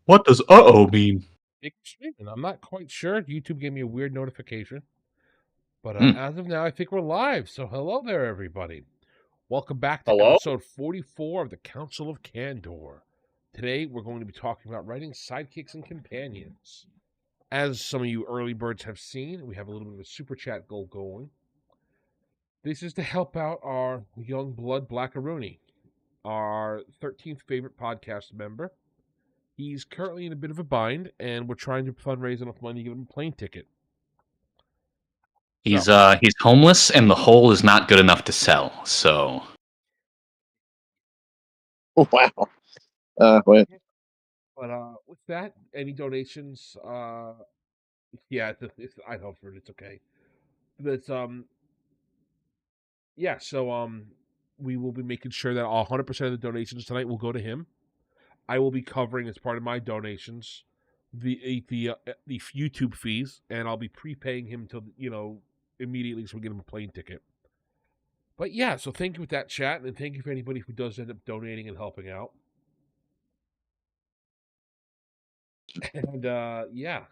What does uh-oh mean? And I'm not quite sure. YouTube gave me a weird notification. But Hmm. as of now, I think we're live. So hello there, everybody. Welcome back to Hello? episode 44 of the Council of Candor. Today, we're going to be talking about writing Sidekicks and Companions. As some of you early birds have seen, we have a little bit of a super chat goal going. This is to help out our young blood Blackaroonie, our 13th favorite podcast member. He's currently in a bit of a bind, and we're trying to fundraise enough money to give him a plane ticket. He's homeless, and the hole is not good enough to sell. So, Wow. Wait. But with that, any donations? Yeah, I hope for it. It's okay. But yeah. So we will be making sure that 100% of the donations tonight will go to him. I will be covering as part of my donations the YouTube fees, and I'll be prepaying him till immediately so we get him a plane ticket. But yeah, so thank you for that chat, and thank you for anybody who does end up donating and helping out. And yeah,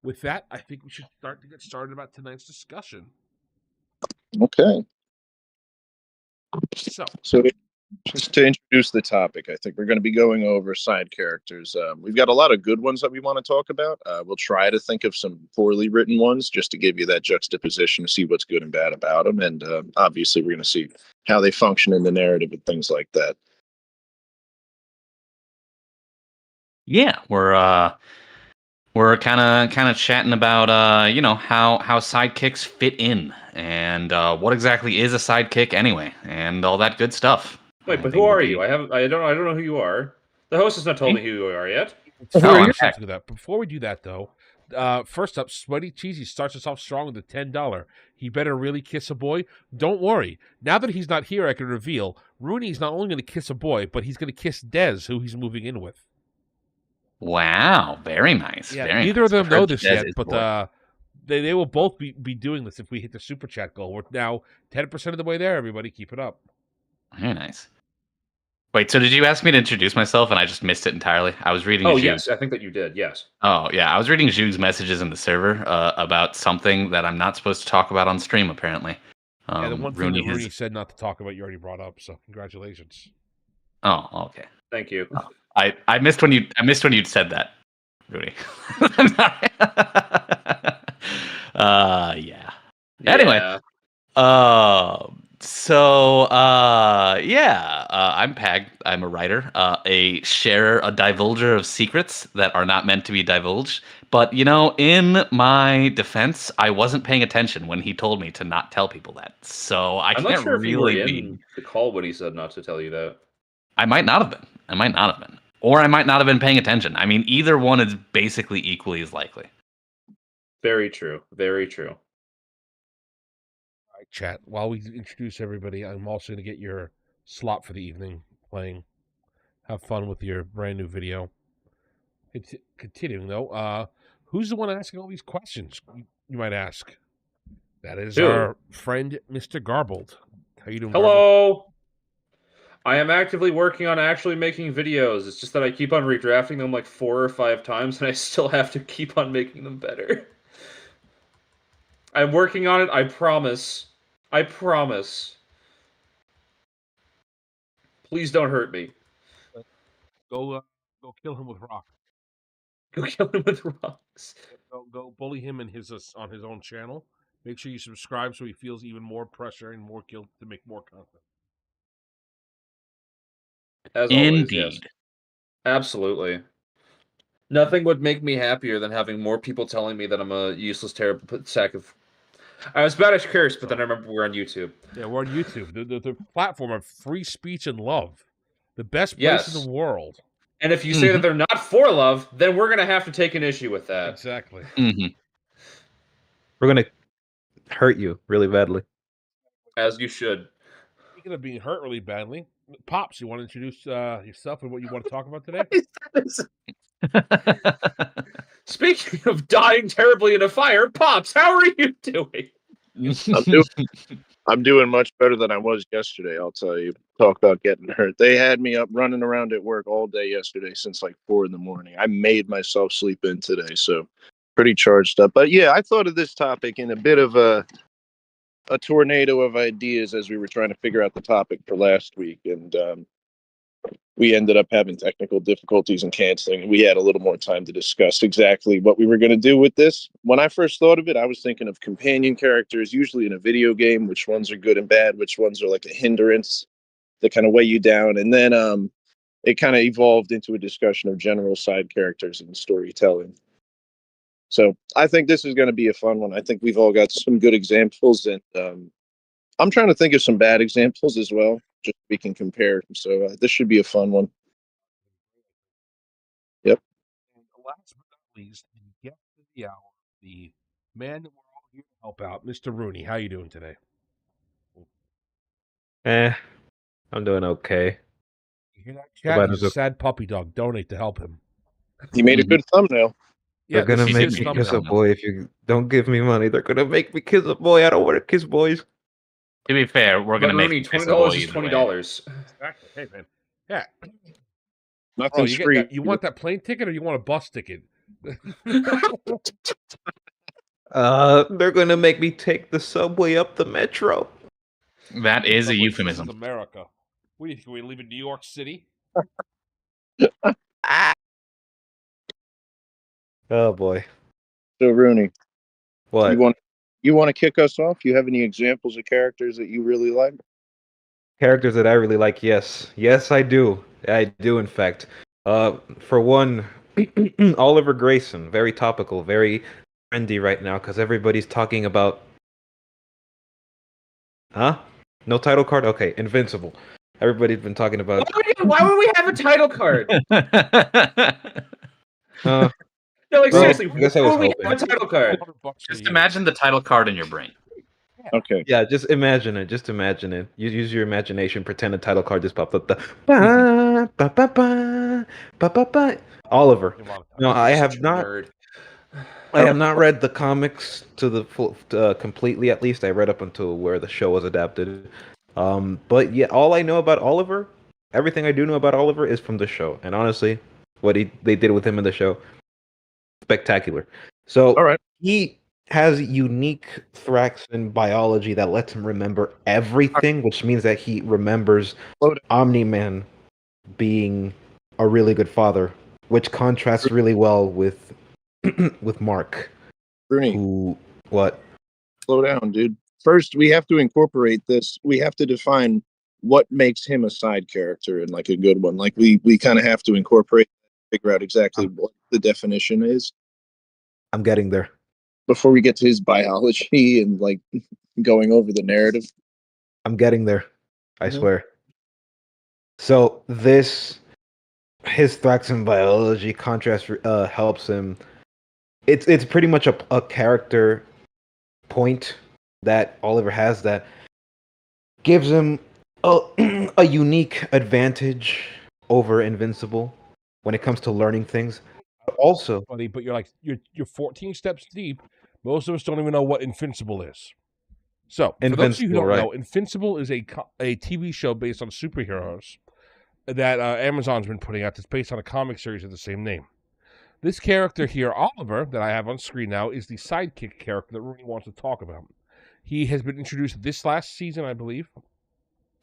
with that, I think we should start to get started about tonight's discussion. Okay. So just to introduce the topic, I think we're going to be going over side characters. We've got a lot of good ones that we want to talk about. We'll try to think of some poorly written ones just to give you that juxtaposition to see what's good and bad about them. And obviously, we're going to see how they function in the narrative and things like that. yeah, we're kind of chatting about how sidekicks fit in, and what exactly is a sidekick anyway, and all that good stuff. Wait, but who are you? I don't know who you are. The host has not told me who you are yet. Before we do that, though, first up, Sweaty Cheesy starts us off strong with a $10. He better really kiss a boy. Don't worry. Now that he's not here, I can reveal Rooney's not only going to kiss a boy, but he's going to kiss Dez, who he's moving in with. Wow, very nice. Yeah, very neither nice. of them know this Dez yet, is but boy. they will both be doing this if we hit the super chat goal. We're now 10% of the way there, everybody. Keep it up. Very nice. Wait, so did you ask me to introduce myself and I just missed it entirely? I was reading. Yes, I think that you did. Yes. Oh yeah, I was reading Zhug's messages in the server about something that I'm not supposed to talk about on stream. Apparently, yeah, the one thing that Rooney said not to talk about, you already brought up. So congratulations. Oh, okay. Thank you. Oh, I missed when you said that, Rooney. Yeah. Anyway, I'm Pag. I'm a writer, a sharer, a divulger of secrets that are not meant to be divulged. But, in my defense, I wasn't paying attention when he told me to not tell people that. So I'm can't not sure really if you were in the call when he said not to tell you that. I might not have been. Or I might not have been paying attention. I mean, either one is basically equally as likely. Very true. Very true. Chat. While we introduce everybody, I'm also going to get your slot for the evening playing. Have fun with your brand new video. Continuing though, who's the one asking all these questions? You might ask. That is our friend, Mr. Garbled. How you doing? Hello. Garbled? I am actively working on actually making videos. It's just that I keep on redrafting them like 4 or 5 times, and I still have to keep on making them better. I'm working on it. I promise. I promise. Please don't hurt me. Go kill him with rocks. Go kill him with rocks. Go bully him on his own channel. Make sure you subscribe so he feels even more pressure and more guilt to make more content. As always, yes. Absolutely. Nothing would make me happier than having more people telling me that I'm a useless, terrible sack of... I was about to curse, but then I remember we're on YouTube. Yeah, we're on YouTube. The platform of free speech and love. The best place in the world. And if you say that they're not for love, then we're going to have to take an issue with that. Exactly. Mm-hmm. We're going to hurt you really badly. As you should. Speaking of being hurt really badly, Pops, you want to introduce yourself and what you want to talk about today? Speaking of dying terribly in a fire, Pops, how are you doing? I'm doing much better than I was yesterday, I'll tell you. Talk about getting hurt. They had me up running around at work all day yesterday since like 4 in the morning. I made myself sleep in today, so pretty charged up. But yeah, I thought of this topic in a bit of a tornado of ideas as we were trying to figure out the topic for last week. And we ended up having technical difficulties and canceling. We had a little more time to discuss exactly what we were going to do with this. When I first thought of it, I was thinking of companion characters, usually in a video game, which ones are good and bad, which ones are like a hindrance that kind of weigh you down. And then it kind of evolved into a discussion of general side characters and storytelling. So I think this is going to be a fun one. I think we've all got some good examples, and I'm trying to think of some bad examples as well, just so we can compare. So this should be a fun one. Yep. And last but not least, the guest of the hour, the man that we're all here to help out, Mr. Rooney. How you doing today? I'm doing okay. You hear that, chat? He's a sad puppy dog. Donate to help him. He made a good thumbnail. They're gonna this is make his me thumbnail. kiss a boy if you don't give me money. They're gonna make me kiss a boy. I don't want to kiss boys. To be fair, we're gonna make $20 is $20. Exactly. Hey man. Yeah. Nothing's Bro, free. you want that plane ticket or you want a bus ticket? They're gonna make me take the subway up the metro. That is a This euphemism. is America. What do you think? We live in New York City? Oh boy. So Rooney, What? you want to kick us off? You have any examples of characters that you really like? Characters that I really like, yes. Yes, I do. I do, in fact. For one, Oliver Grayson. Very topical, very trendy right now, because everybody's talking about... Huh? No title card? Okay, Invincible. Everybody's been talking about... Why would we have a title card? No, like Well, seriously, I guess I why was would we hoping. have a title card? Just imagine the title card in your brain. Okay. Yeah, just imagine it. Just imagine it. You use your imagination. Pretend a title card just popped up. The ba ba ba ba ba ba ba. Oliver. No, I have not. I have not read the comics to the full, completely. At least I read up until where the show was adapted. But yeah, all I know about Oliver, everything I do know about Oliver is from the show. And honestly, what they did with him in the show, spectacular. So All right. he has unique Thraxan biology that lets him remember everything, which means that he remembers Omni-Man being a really good father, which contrasts really well with with Mark. Rooney, Who what? slow down, dude. First, we have to incorporate this. We have to define what makes him a side character and like a good one. Like we kind of have to incorporate, figure out exactly what the definition is I'm getting there. before we get to his biology and like going over the narrative. I'm getting there. I Mhm. swear. So his Thraxan biology contrast helps him. It's pretty much a character point that Oliver has that gives him a unique advantage over Invincible when it comes to learning things. But also, Funny, but you're 14 steps deep. Most of us don't even know what Invincible is. So, for those of you who don't know, Invincible is a TV show based on superheroes that Amazon's been putting out. That's based on a comic series of the same name. This character here, Oliver, that I have on screen now, is the sidekick character that Rooney wants to talk about. He has been introduced this last season, I believe,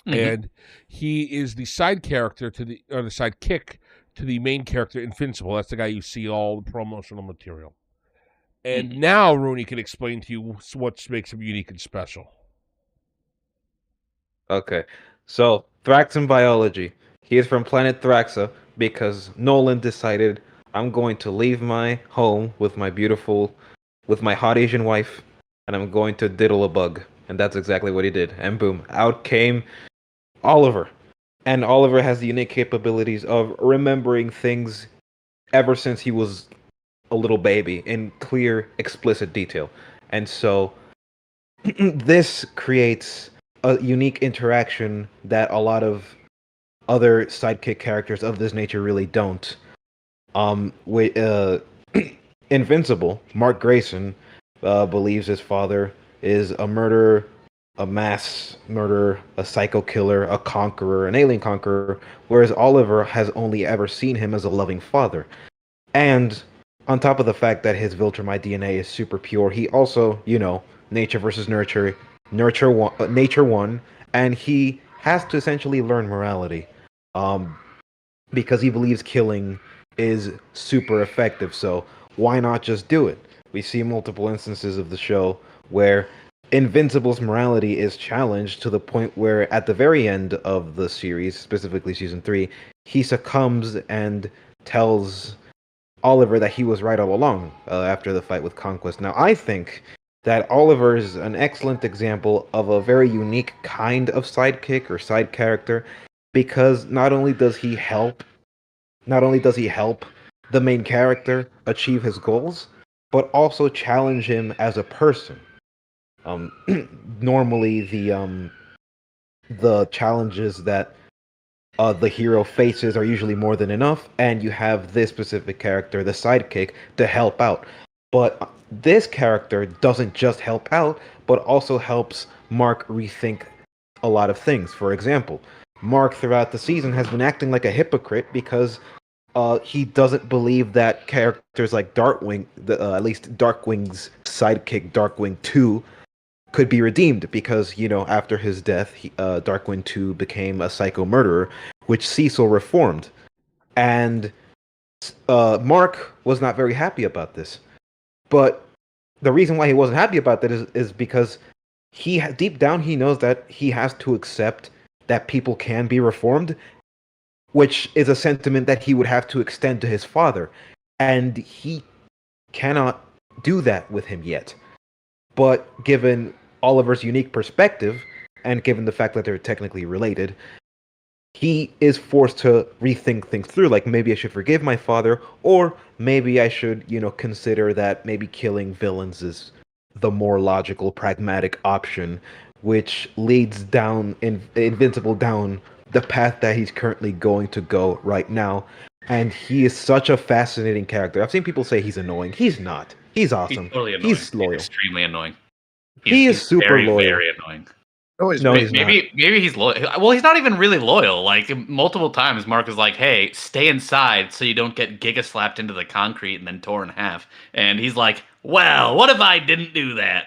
and he is the side character the sidekick to the main character, Invincible. That's the guy you see all the promotional material. And now Rooney can explain to you what makes him unique and special. okay, so Thraxan biology. He is from planet Thraxa because Nolan decided I'm going to leave my home with my hot Asian wife, and I'm going to diddle a bug. And that's exactly what he did. And boom, out came Oliver. And Oliver has the unique capabilities of remembering things ever since he was a little baby in clear, explicit detail. And so this creates a unique interaction that a lot of other sidekick characters of this nature really don't. Invincible, Mark Grayson believes his father is a murderer a mass murderer, a psycho killer, a conqueror, an alien conqueror, whereas Oliver has only ever seen him as a loving father. And on top of the fact that his Viltrumite DNA is super pure, he also, nature versus nurture, nature won, and he has to essentially learn morality, because he believes killing is super effective. So why not just do it? We see multiple instances of the show where Invincible's morality is challenged to the point where, at the very end of the series, specifically season 3, he succumbs and tells Oliver that he was right all along after the fight with Conquest. Now, I think that Oliver is an excellent example of a very unique kind of sidekick or side character, because not only does he help the main character achieve his goals, but also challenge him as a person. Normally the challenges that the hero faces are usually more than enough, and you have this specific character, the sidekick, to help out. But this character doesn't just help out, but also helps Mark rethink a lot of things. For example, Mark throughout the season has been acting like a hypocrite because he doesn't believe that characters like Darkwing, at least Darkwing's sidekick, Darkwing 2, could be redeemed because, after his death, Darkwing 2 became a psycho murderer, which Cecil reformed. And Mark was not very happy about this. But the reason why he wasn't happy about that is because deep down he knows that he has to accept that people can be reformed, which is a sentiment that he would have to extend to his father. And he cannot do that with him yet. But given Oliver's unique perspective, and given the fact that they're technically related, he is forced to rethink things through. Like, maybe I should forgive my father, or maybe I should, consider that maybe killing villains is the more logical, pragmatic option, which leads Invincible down the path that he's currently going to go right now. And he is such a fascinating character. I've seen people say he's annoying. He's not. He's awesome. He's totally annoying. He's loyal. He's extremely annoying. He's super very, loyal. very annoying. No, he's maybe he's loyal. Well, he's not even really loyal. Like, multiple times, Mark is like, "Hey, stay inside so you don't get giga slapped into the concrete and then torn in half." And he's like, "Well, what if I didn't do that?"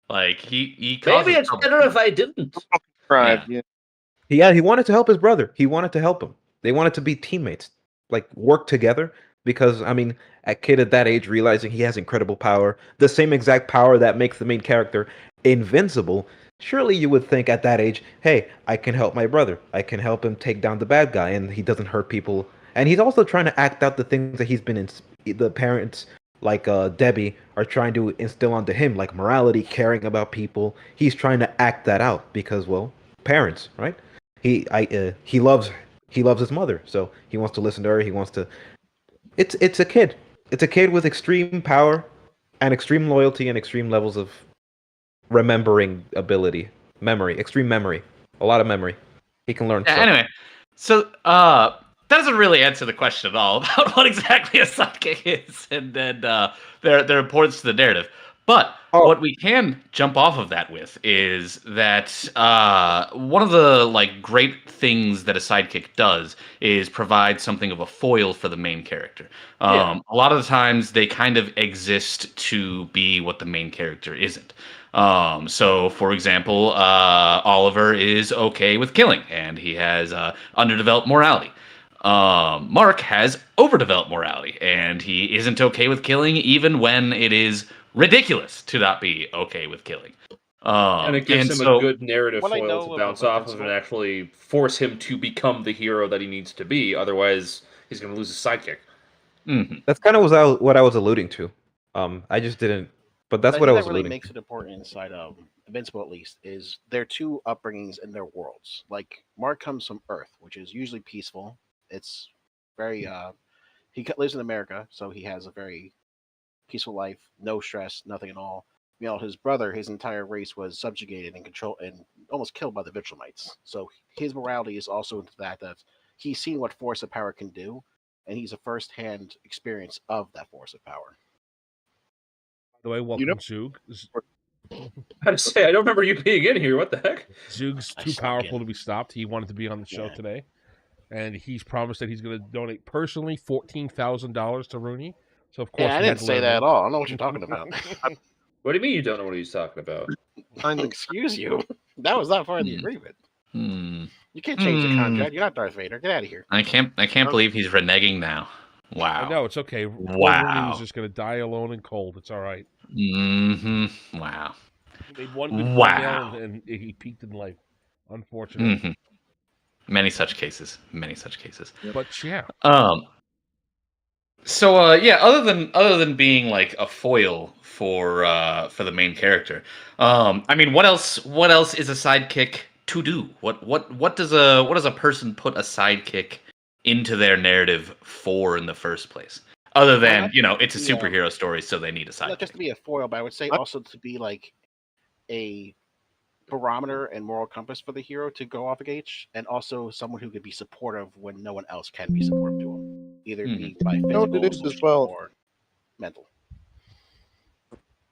Like, he maybe it's better if I didn't. Right. Yeah, he wanted to help his brother. He wanted to help him. They wanted to be teammates, like work together. Because, I mean, a kid at that age realizing he has incredible power, the same exact power that makes the main character invincible, surely you would think at that age, hey, I can help my brother. I can help him take down the bad guy, and he doesn't hurt people. And he's also trying to act out the things that he's been the parents, like Debbie, are trying to instill onto him, like morality, caring about people. He's trying to act that out because, well, parents, right? He loves his mother, so he wants to listen to her. He wants to. It's a kid. It's a kid with extreme power and extreme loyalty and extreme levels of remembering ability, extreme memory, a lot of memory. He can learn. Yeah, anyway, so that doesn't really answer the question at all about what exactly a sidekick is, and then their importance to the narrative. But what we can jump off of that with is that one of the great things that a sidekick does is provide something of a foil for the main character. A lot of the times they kind of exist to be what the main character isn't. So, for example, Oliver is okay with killing, and he has underdeveloped morality. Mark has overdeveloped morality, and he isn't okay with killing even when it is ridiculous to not be okay with killing. And it gives him a good narrative foil to bounce off of and actually force him to become the hero that he needs to be. Otherwise, he's going to lose his sidekick. Mm-hmm. That's kind of what I was alluding to. I just didn't, but that's what I was alluding to. That really makes it important inside of Invincible, at least, is their two upbringings in their worlds. Like, Mark comes from Earth, which is usually peaceful. It's very, he lives in America, so he has a very peaceful life, no stress, nothing at all. His brother, his entire race was subjugated and controlled and almost killed by the Viltrumites. So his morality is also into that he's seen what force of power can do, and he's a first-hand experience of that force of power. By the way, welcome, Sug. I had to say, I don't remember you being in here. What the heck? Zug's I too snuck powerful in. to be stopped. He wanted to be on the show Yeah. today, and he's promised that he's going to donate personally $14,000 to Rooney. So of course, Yeah, I we had didn't to say let him that in. at all. I don't know what you're talking about. What do you mean you don't know what he's talking about? Excuse you. That was not part of the agreement. Hmm. You can't change the contract. You're not Darth Vader. Get out of here. I can't believe he's reneging now. Wow. No, it's okay. Poor Wow. Rooney was just going to die alone and cold. It's all right. Mm-hmm. Wow. He made one good Wow. female and he peaked in life. Unfortunately. Mm-hmm. Many such cases. Many such cases. But yeah. So yeah, other than being like a foil for the main character, I mean, what else is a sidekick to do? What does a person put a sidekick into their narrative for in the first place? Other than, it's a superhero story, so they need a sidekick. Not just to be a foil, but I would say also to be like a barometer and moral compass for the hero to go off against, and also someone who could be supportive when no one else can be supportive to him, either be by physical, it is as social, well. or mental.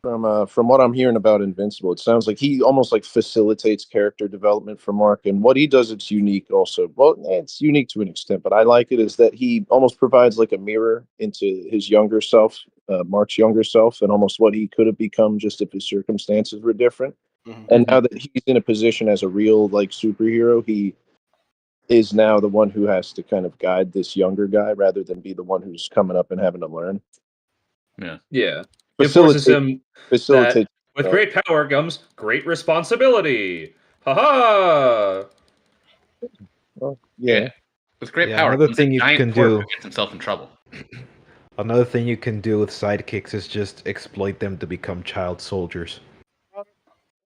From what I'm hearing about Invincible, it sounds like he almost like facilitates character development for Mark, and what he does, it's unique also. Well, it's unique to an extent, but I like it is that he almost provides like a mirror into his younger self, Mark's younger self, and almost what he could have become just if his circumstances were different. Mm-hmm. And now that he's in a position as a real like superhero, he is now the one who has to kind of guide this younger guy rather than be the one who's coming up and having to learn. Yeah. It forces him Facilitate. with great power comes great responsibility. Ha Well, yeah. With great Yeah, power, another comes thing a you giant can twerp do- who gets himself in trouble. Another thing you can do with sidekicks is just exploit them to become child soldiers.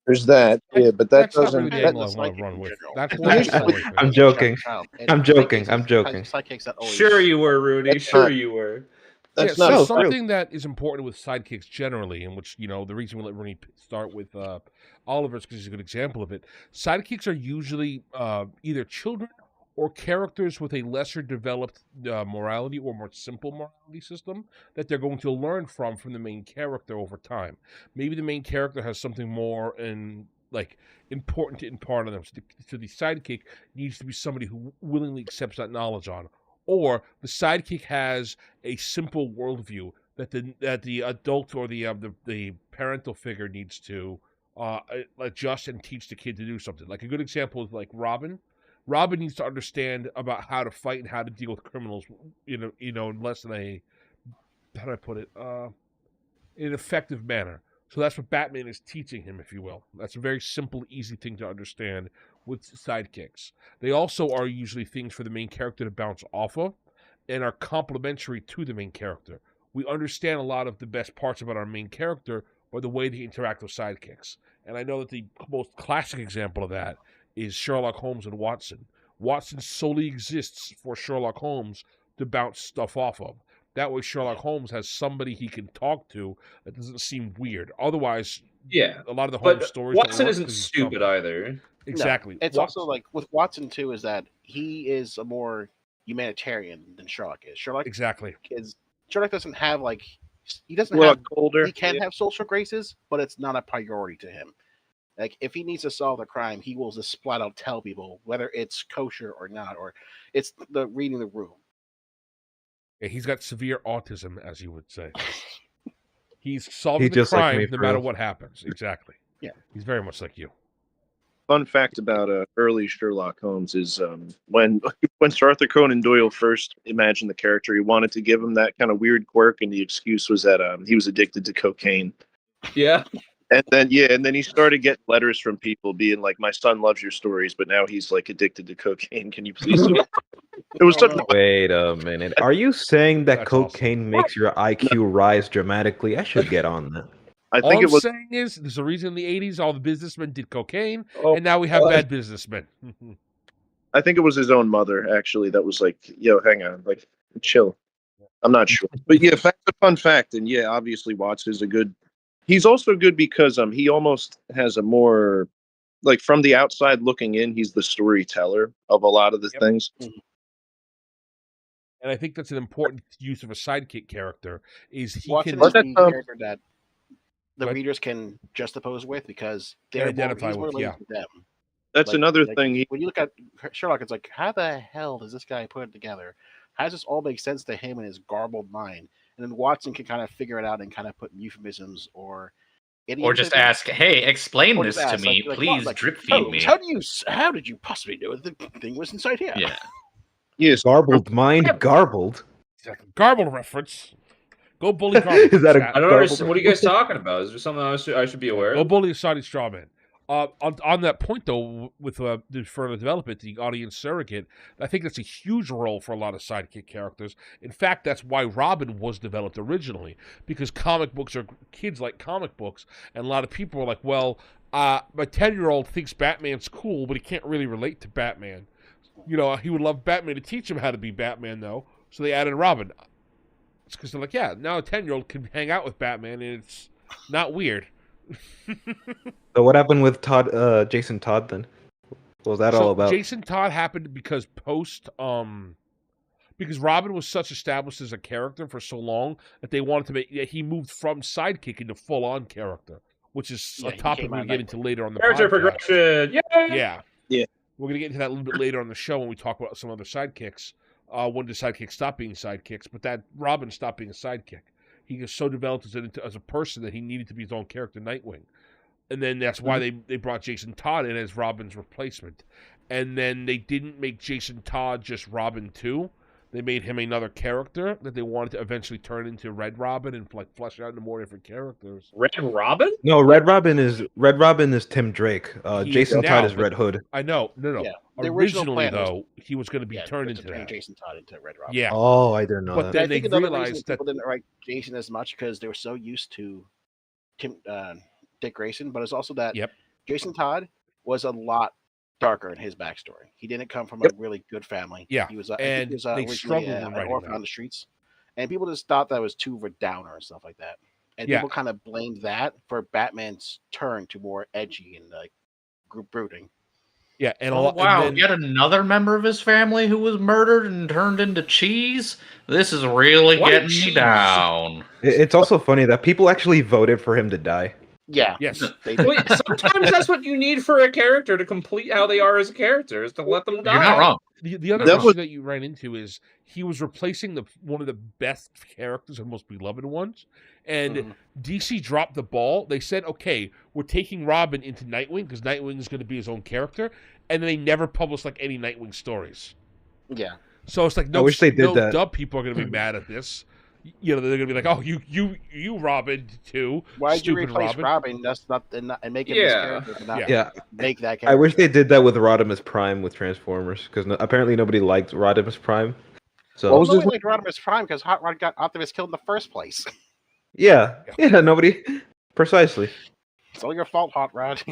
There's that. Yeah, but that That's not doesn't. really the that- angle I want Psychic to run in with. general. That's It's one not just step like- away from I'm it. joking. Child. And I'm I think joking. it's I'm joking. Sidekicks that always. Sure you were, Rudy. That's Sure not- you were. That's Yeah, not so a- something that is important with sidekicks generally, in which the reason we let Rooney start with Oliver is because he's a good example of it. Sidekicks are usually either children or characters with a lesser developed morality or more simple morality system that they're going to learn from the main character over time. Maybe the main character has something more important to impart on them. So the sidekick needs to be somebody who willingly accepts that knowledge on. Or the sidekick has a simple worldview that the adult or the parental figure needs to adjust and teach the kid to do something. Like a good example is like Robin. Robin needs to understand about how to fight and how to deal with criminals. In less than how do I put it? In an effective manner. So that's what Batman is teaching him, if you will. That's a very simple, easy thing to understand with sidekicks. They also are usually things for the main character to bounce off of and are complementary to the main character. We understand a lot of the best parts about our main character by the way they interact with sidekicks. And I know that the most classic example of that is Sherlock Holmes and Watson. Watson solely exists for Sherlock Holmes to bounce stuff off of. That way Sherlock Holmes has somebody he can talk to that doesn't seem weird. Otherwise, Yeah. a lot of the Holmes But stories don't Watson work isn't 'cause he's stupid dumb. either. Exactly. No, it's also like with Watson too, is that he is a more humanitarian than Sherlock is. Sherlock doesn't have he doesn't have colder. he can have social graces, but it's not a priority to him. Like if he needs to solve a crime, he will just flat out tell people whether it's kosher or not, or it's the reading the room. Yeah, he's got severe autism, as you would say. He's solving He's the just like crime me, no for matter real. what happens. Exactly. Yeah. He's very much like you. Fun fact about early Sherlock Holmes is when Sir Arthur Conan Doyle first imagined the character, he wanted to give him that kind of weird quirk, and the excuse was that he was addicted to cocaine. Yeah. And then he started getting letters from people being like, "My son loves your stories, but now he's like addicted to cocaine. Can you please?" It was such. Wait a minute. Are you saying that That's cocaine makes your IQ rise dramatically? I should get on that. I All think I'm it was. saying is there's a reason in the 80s all the businessmen did cocaine, Oh, and now we have bad businessmen. I think it was his own mother actually that was like, "Yo, hang on, like, chill." I'm not sure, but yeah, that's a fun fact. And yeah, obviously Watts is a good. He's also good because he almost has a more like from the outside looking in, he's the storyteller of a lot of the Yep. things. And I think that's an important use of a sidekick character is he Watson can is the character that the Right. readers can juxtapose with because They they're identify he's more with, related to them. That's another Like, thing. when you look at Sherlock, it's like, how the hell does this guy put it together? How does this all make sense to him in his garbled mind? And then Watson can kind of figure it out and kind of put euphemisms or Or idioms, just I think. ask, hey, explain Or this just to ask, me. like, Please like, drip feed Holmes, me. how did you possibly know the thing was inside here? Yeah. Yes, Garbled mind, garbled. Exactly. Garbled reference. Go bully Garbled. Is that a chat. I don't Garbled. understand. What are you guys talking about? Is there something I should be aware Go of? bully a Saudi strawman. On that point, though, with the further development, the audience surrogate, I think that's a huge role for a lot of sidekick characters. In fact, that's why Robin was developed originally, because comic books are kids like comic books, and a lot of people are like, well, my 10-year-old thinks Batman's cool, but he can't really relate to Batman. You know, he would love Batman to teach him how to be Batman, though. So they added Robin. It's because they're like, yeah, now a 10-year-old can hang out with Batman, and it's not weird. So what happened with Jason Todd then? What was that all about? Jason Todd happened because because Robin was such established as a character for so long that they wanted to make he moved from sidekick into full-on character, which is Yeah, a he topic came we'll out get that into later on the Character podcast. progression. Yay! Yeah. Yeah. We're going to get into that a little bit later on the show when we talk about some other sidekicks. When did sidekicks stop being sidekicks? But that Robin stopped being a sidekick. He was so developed as a person that he needed to be his own character, Nightwing. And then that's why they brought Jason Todd in as Robin's replacement. And then they didn't make Jason Todd just Robin 2. They made him another character that they wanted to eventually turn into Red Robin and like flesh out into more different characters. Red Robin? No, Red Robin is Tim Drake. He Jason is Todd now, is Red Hood. I know. No. Yeah, the original Originally, plan was- though, he was going to be turned into turn that. Jason Todd into Red Robin. Yeah. Oh, I didn't know But that. then I think they another reason realized that people didn't write Jason as much because they were so used to Dick Grayson, but it's also that Yep. Jason Todd was a lot darker in his backstory. He didn't come from a really good family. Yeah, he was, and he was they originally struggled with an writing orphan that. on the streets, and people just thought that was too of a downer and stuff like that. And Yeah. people kind of blamed that for Batman's turn to more edgy and like group brooding. Yeah, and a Oh, lot. wow, And then, yet another member of his family who was murdered and turned into cheese? This is really What getting cheese? me down. It's also funny that people actually voted for him to die. Yeah, yes, they did. Wait, sometimes that's what you need for a character to complete how they are as a character, is to let them die. You're not wrong. the other That issue was- that you ran into is he was replacing one of the best characters and most beloved ones, and Mhm. DC dropped the ball. They said, "Okay, we're taking Robin into Nightwing because Nightwing is going to be his own character," and they never published like any Nightwing stories. Yeah. So it's like no, wish they did that. dub people are going to be mad at this. You know, they're going to be like, "Oh, you Robin too." Why'd you stupid replace Robin? That's not and make him Yeah. his character, but not Yeah, make that character. I wish they did that with Rodimus Prime with Transformers because apparently nobody liked Rodimus Prime. So What was Nobody his liked Rodimus Prime because Hot Rod got Optimus killed in the first place. yeah, nobody. Precisely. It's all your fault, Hot Rod.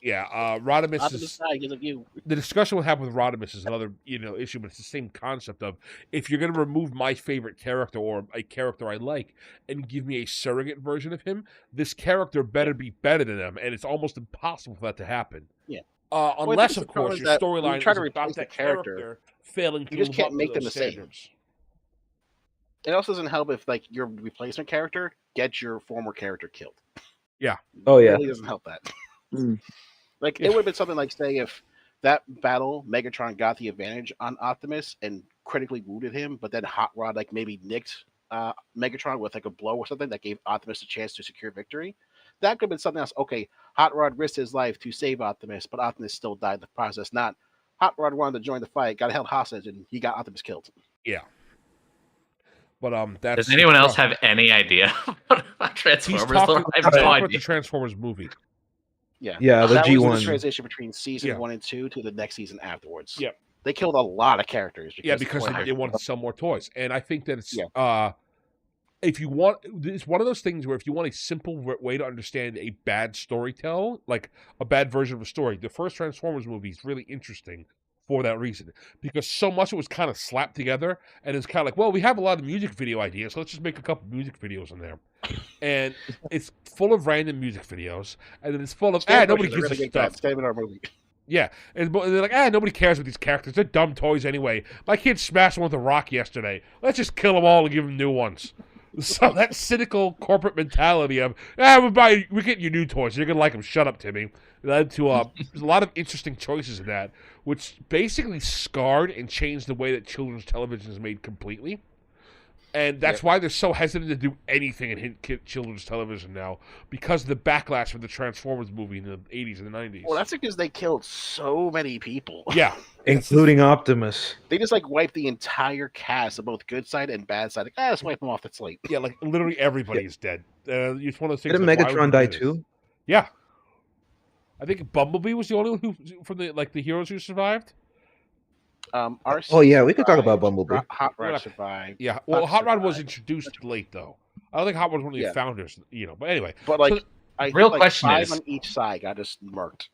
Yeah, Rodimus Optimus is died because of you. the discussion we'll have with Rodimus is another issue, but it's the same concept of if you're going to remove my favorite character or a character I like and give me a surrogate version of him, this character better be better than them, and it's almost impossible for that to happen. Yeah. Unless, the of problem course, is your that when you storyline try is to about replace the that character, character failing to you just live can't up to make them those the same. standards. It also doesn't help if like your replacement character gets your former character killed. Oh It yeah. really doesn't help that. Mm. Like Yeah. it would have been something like say if that battle Megatron got the advantage on Optimus and critically wounded him, but then Hot Rod like maybe nicked Megatron with like a blow or something that gave Optimus a chance to secure victory. That could have been something else. Okay, Hot Rod risked his life to save Optimus, but Optimus still died in the process. Not Hot Rod wanted to join the fight, got held hostage, and he got Optimus killed. But that's Does anyone else have any idea about He's Transformers? talking, I have he's no talking about the idea. Transformers movie. Yeah, Yeah, the that was G1. the transition between season Yeah. 1 and 2 to the next season afterwards. Yep. They killed a lot of characters. Yeah, because of they wanted to sell more toys, and I think that it's Yeah. if you want, it's one of those things where if you want a simple way to understand a bad storytelling, like a bad version of a story, the first Transformers movie is really interesting for that reason, because so much it was kind of slapped together, and it's kind of like, well, we have a lot of music video ideas, so let's just make a couple music videos in there, and it's full of random music videos, and then it's full of nobody gives a stuff. It's in our movie. Yeah, and they're like, nobody cares about these characters. They're dumb toys anyway. My kid smashed one with a rock yesterday. Let's just kill them all and give them new ones. So that cynical corporate mentality of, we're getting you new toys. You're going to like them. Shut up, Timmy. Led to there's a lot of interesting choices in that, which basically scarred and changed the way that children's television is made completely. And that's why they're so hesitant to do anything in children's television now, because of the backlash from the Transformers movie in the 80s and the 90s. Well, that's because they killed so many people. Yeah. Including Optimus. They just wiped the entire cast of both good side and bad side. Let's wipe them off the slate. Yeah, literally everybody is dead. It's one of those things. Didn't Megatron die too? Yeah. I think Bumblebee was the only one who, from the heroes who survived. Oh yeah, we could talk about Bumblebee. Hot Rod survived. Yeah, well, Hot Rod was introduced late though. I don't think Hot Rod was one of the founders, But anyway, I real think question 5 is, on each side got just murked.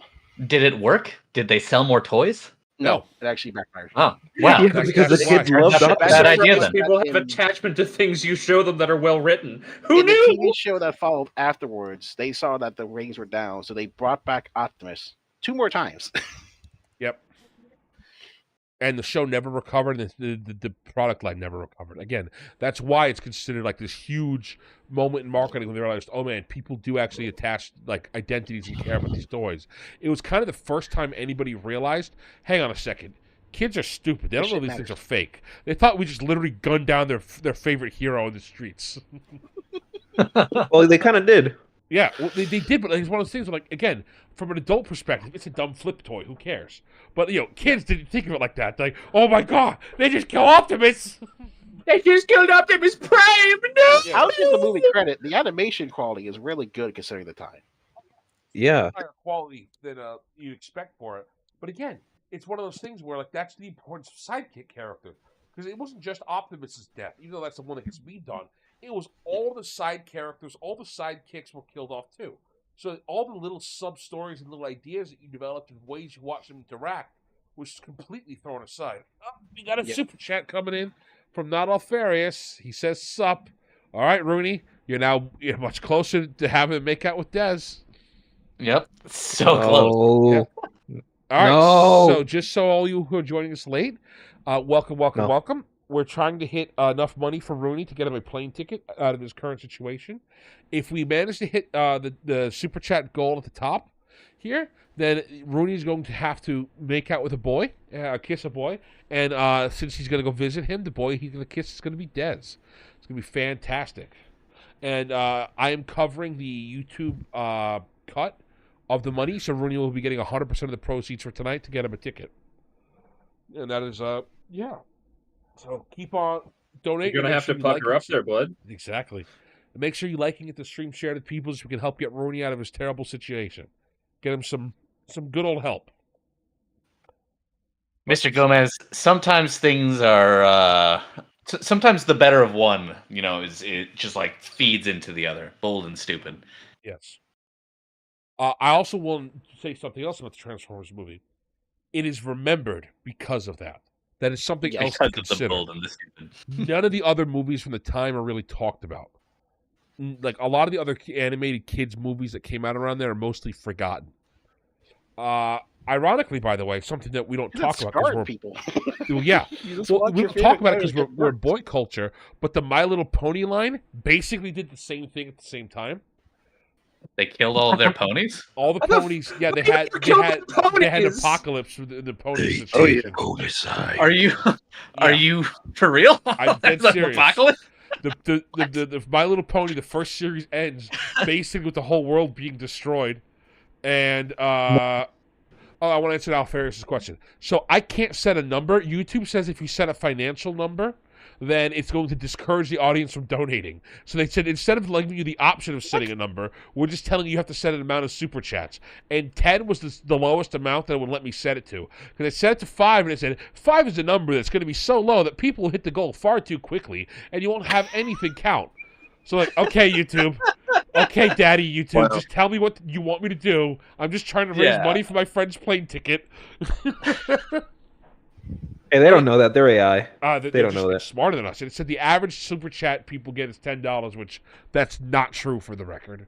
did it work? Did they sell more toys? No, it actually backfired. Oh, wow. Yeah, because the kids love That's a bad idea then. People have attachment to things you show them that are well written. Who in knew? the TV show that followed afterwards, they saw that the ratings were down, so they brought back Optimus 2 more times. Yep. And the show never recovered, and the product line never recovered. Again, that's why it's considered this huge moment in marketing when they realized, oh man, people do actually attach identities and care about these toys. It was kind of the first time anybody realized, hang on a second, kids are stupid. They don't know these things are fake. They thought we just literally gunned down their favorite hero in the streets. Well, they kind of did. Yeah, well, they did, but it's one of those things where, again, from an adult perspective, it's a dumb flip toy. Who cares? But, kids didn't think of it like that. Oh my god, they just killed Optimus! They just killed Optimus Prime! No! I'll give the movie credit. The animation quality is really good considering the time. Yeah. Higher quality than you'd expect for it. But again, it's one of those things where, that's the importance of sidekick character. Because it wasn't just Optimus's death, even though that's the one that gets beamed on. It was all the side characters, all the sidekicks were killed off too. So all the little sub-stories and little ideas that you developed and ways you watch them interact was completely thrown aside. Oh, we got a super chat coming in from Not All Farious. He says, sup. All right, Rooney, you're much closer to having to make out with Dez. Yep, so close. Yep. All right, so just so all you who are joining us late, welcome. We're trying to hit enough money for Rooney to get him a plane ticket out of his current situation. If we manage to hit the super chat goal at the top here, then Rooney's going to have to make out with a boy, kiss a boy, and since he's going to go visit him, the boy he's going to kiss is going to be Dez. It's going to be fantastic. And I am covering the YouTube cut of the money, so Rooney will be getting 100% of the proceeds for tonight to get him a ticket. And that is, so keep on donating. You're going to have to pucker up there, bud. Exactly. And make sure you liking it, the stream, share to people so we can help get Rooney out of his terrible situation. Get him some good old help. Mr. Gomez, sometimes things are sometimes the better of one, it just feeds into the other. Bold and stupid. Yes. I also want to say something else about the Transformers movie. It is remembered because of that. That is something else to consider. None of the other movies from the time are really talked about. A lot of the other animated kids movies that came out around there are mostly forgotten. Ironically, by the way, something that we don't talk about because we're people. Well, yeah, we don't talk about it because we're boy culture. But the My Little Pony line basically did the same thing at the same time. They killed all of their ponies? All the ponies, yeah, they had Apocalypse for the ponies situation. Are you for real? I'm dead serious. Apocalypse? The My Little Pony, the first series ends basically with the whole world being destroyed. And I want to answer Al Ferris's question. So I can't set a number. YouTube says if you set a financial number, then it's going to discourage the audience from donating. So they said instead of giving you the option of setting a number, we're just telling you have to set an amount of super chats. And 10 was the lowest amount that it would let me set it to. Because I set it to 5, and it said 5 is a number that's going to be so low that people will hit the goal far too quickly, and you won't have anything count. So okay, YouTube. Okay, Daddy, YouTube. Just tell me what you want me to do. I'm just trying to raise money for my friend's plane ticket. Hey, they don't know that. They're AI. They don't know that. Smarter than us. It said the average super chat people get is $10, which that's not true for the record.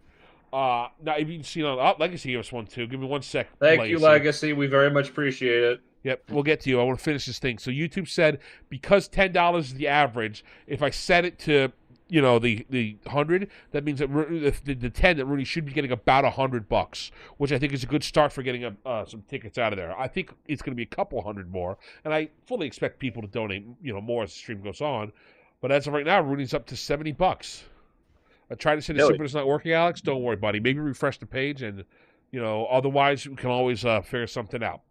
Now, if you can see on Legacy gave us one too. Give me 1 sec. Thank you, Legacy. We very much appreciate it. Yep, we'll get to you. I want to finish this thing. So YouTube said because $10 is the average, if I set it to the 100, that means that the 10 that Rooney should be getting about $100, which I think is a good start for getting some tickets out of there. I think it's going to be a couple hundred more, and I fully expect people to donate more as the stream goes on. But as of right now, Rooney's up to $70. I tried to say the super is not working, Alex. Don't worry, buddy. Maybe refresh the page, and otherwise we can always figure something out.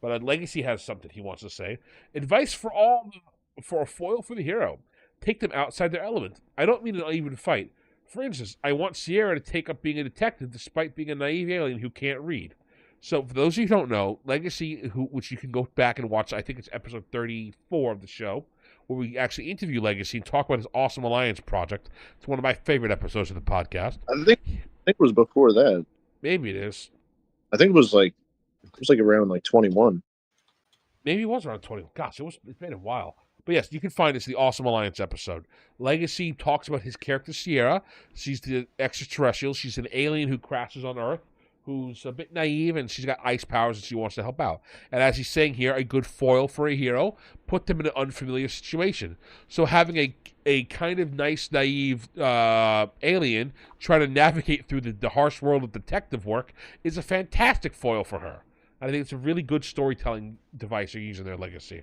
But Legacy has something he wants to say. Advice for a foil for the hero. Take them outside their element. I don't mean an uneven fight. For instance, I want Sierra to take up being a detective despite being a naive alien who can't read. So for those of you who don't know, Legacy, which you can go back and watch, I think it's episode 34 of the show, where we actually interview Legacy and talk about his Awesome Alliance project. It's one of my favorite episodes of the podcast. I think it was before that. Maybe it is. I think it was around 21. Maybe it was around 20. Gosh, it's been a while. But yes, you can find it's the Awesome Alliance episode. Legacy talks about his character Sierra. She's the extraterrestrial. She's an alien who crashes on Earth, who's a bit naive, and she's got ice powers and she wants to help out. And as he's saying here, a good foil for a hero, put them in an unfamiliar situation. So having a kind of nice, naive alien try to navigate through the harsh world of detective work is a fantastic foil for her. I think it's a really good storytelling device you're using there, Legacy.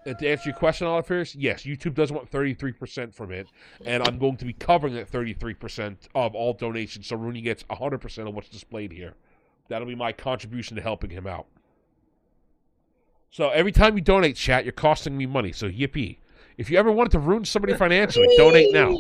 And to answer your question, Oliver, yes, YouTube does want 33% from it, and I'm going to be covering that 33% of all donations, so Rooney gets 100% of what's displayed here. That'll be my contribution to helping him out. So every time you donate, chat, you're costing me money, so yippee. If you ever wanted to ruin somebody financially, donate now.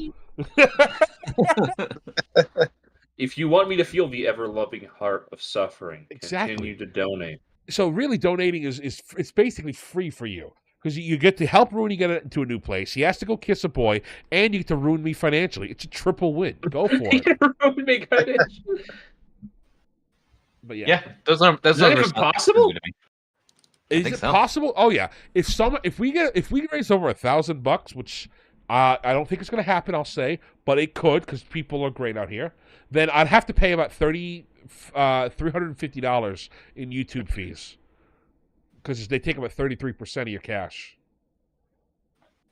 If you want me to feel the ever-loving heart of suffering, Exactly. Continue to donate. So really, donating is it's basically free for you. Because you get to help Rooney get into a new place. He has to go kiss a boy, and you get to ruin me financially. It's a triple win. Go for it. Ruin me financially. But yeah. Yeah, those are Is that even possible? Is it possible? Oh yeah. If we raise over $1,000, which I don't think it's going to happen, I'll say, but it could because people are great out here. Then I'd have to pay about $350 in YouTube fees. Because they take about 33% of your cash.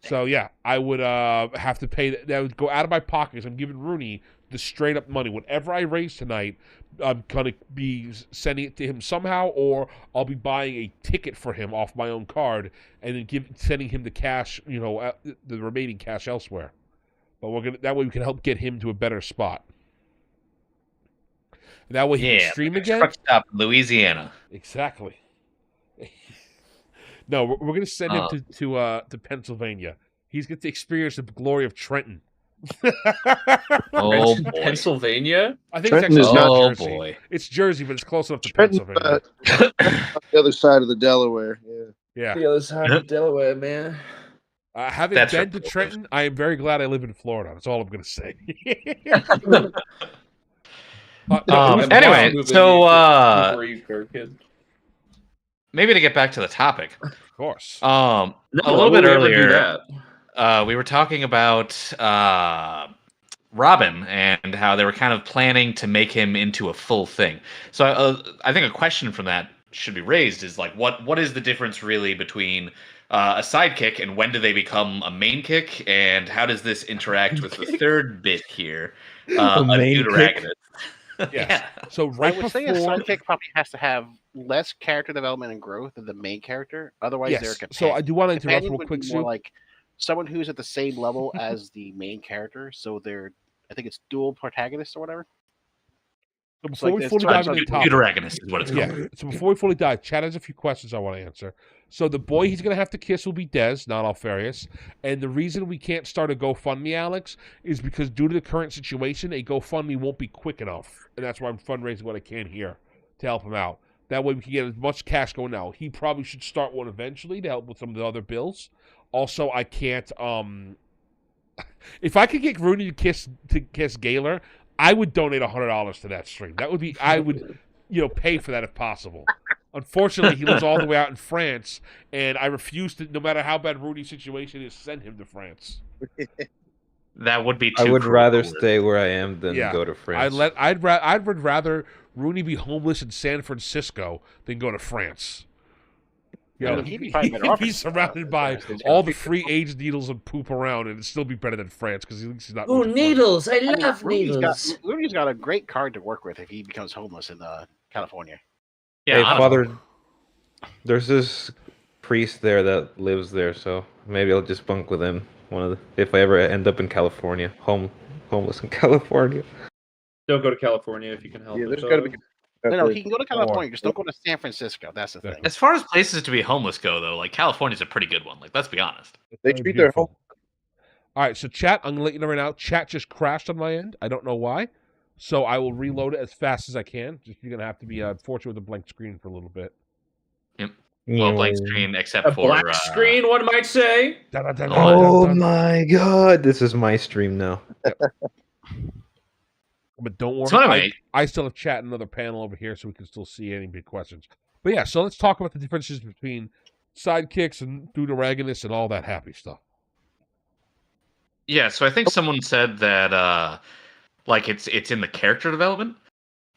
So, yeah, I would have to pay. That would go out of my pocket because I'm giving Rooney the straight-up money. Whatever I raise tonight, I'm going to be sending it to him somehow, or I'll be buying a ticket for him off my own card and then sending him the cash, the remaining cash elsewhere. But that way we can help get him to a better spot. And that way he can stream again. Truck stop in Louisiana. Exactly. No, we're going to send him to Pennsylvania. He's going to experience the glory of Trenton. Oh, boy. Pennsylvania? I think Trenton it's actually not Jersey. boy. It's Jersey, but it's close enough to Trenton, Pennsylvania. the other side of the Delaware. Yeah. The other side of Delaware, man. Having That's been to right. Trenton, I am very glad I live in Florida. That's all I'm going to say. Anyway, so Before you go, kid. maybe to get back to the topic. Of course. A little will bit we ever do earlier, that? we were talking about Robin and how they were kind of planning to make him into a full thing. So I think a question from that should be raised is like, what is the difference really between a sidekick and when do they become a main kick, and how does this interact with the third bit here, a main deuteragonist? Yes. Yeah. So right I would say a sidekick probably has to have less character development and growth than the main character. Otherwise, they're a Yes. companion. So I do want to interrupt Companion real would quick, be Sue. more like someone who's at the same level as the main character. So they're, I think it's dual protagonists or whatever. So before we like fully this, dive so into the topic, Deuteragonist is what it's called. yeah. So before we fully dive, Chad has a few questions I want to answer. So the boy he's going to have to kiss will be Dez, not Alfarius. And the reason we can't start a GoFundMe, Alex, is because due to the current situation, a GoFundMe won't be quick enough. And that's why I'm fundraising what I can here to help him out. That way we can get as much cash going now. He probably should start one eventually to help with some of the other bills. Also, I can't... if I could get Rooney to kiss Gaylor, I would donate $100 to that stream. That would be... I would... pay for that if possible. Unfortunately, he lives all the way out in France, and I refuse to, no matter how bad Rooney's situation is, send him to France. That would be too I would cruel. rather stay where I am than Yeah. go to France. I'd rather Rooney be homeless in San Francisco than go to France. I mean, he'd be probably better off He'd be in, surrounded by Afghanistan, all too. the free AIDS needles and poop around, and it'd still be better than France because at least he's not. Oh, losing money. needles! I I mean, love Rudy's needles. got a great card to work with if he becomes homeless in California. Yeah, Hey, honestly. Father, there's this priest there that lives there, so maybe I'll just bunk with him. If I ever end up in California, homeless in California. Don't go to California if you can help Yeah, it. there's got to be. No, he can go to California. Just don't go to San Francisco. That's the thing. As far as places to be homeless go, though, like California's a pretty good one. Like, let's be honest. They That'd be treat their beautiful. home. All right, so chat, I'm gonna let you know right now. Chat just crashed on my end. I don't know why, so I will reload it as fast as I can. Just you're gonna have to be fortunate with a blank screen for a little bit. Well, blank screen, except A for black screen, one might say. Oh my god, this is my stream now. But don't worry, So anyway, I still have chat in another panel over here, so we can still see any big questions. But yeah, so let's talk about the differences between sidekicks and deuteragonists and all that happy stuff. yeah. So I think someone said that like it's in the character development.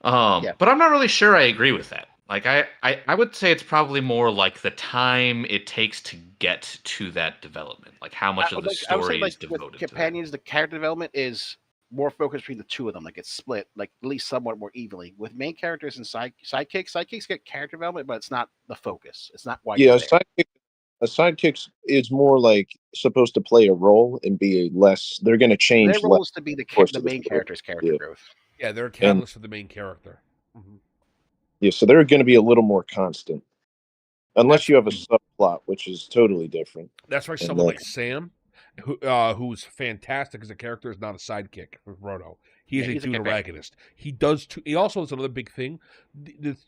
Yeah. But I'm not really sure I agree with that. Like I would say it's probably more like the time it takes to get to that development, like how much of the I would say, story is with devoted to that. companions, the character development is more focused between the two of them. Like it's split, like at least somewhat more evenly. With main characters and sidekicks get character development, but it's not the focus. It's not why. Yeah, you're there. a sidekick is more like supposed to play a role and be less. They're going to change. Their role is to be the course of the main story. character's character Yeah. growth. Yeah, they're a catalyst for the main character. Mm-hmm. Yeah, so they're going to be a little more constant, unless you have a subplot, which is totally different. That's why And someone then- like Sam, who's fantastic as a character, is not a sidekick for Frodo. He is he's a a companion. deuteragonist. He does. He also is another big thing.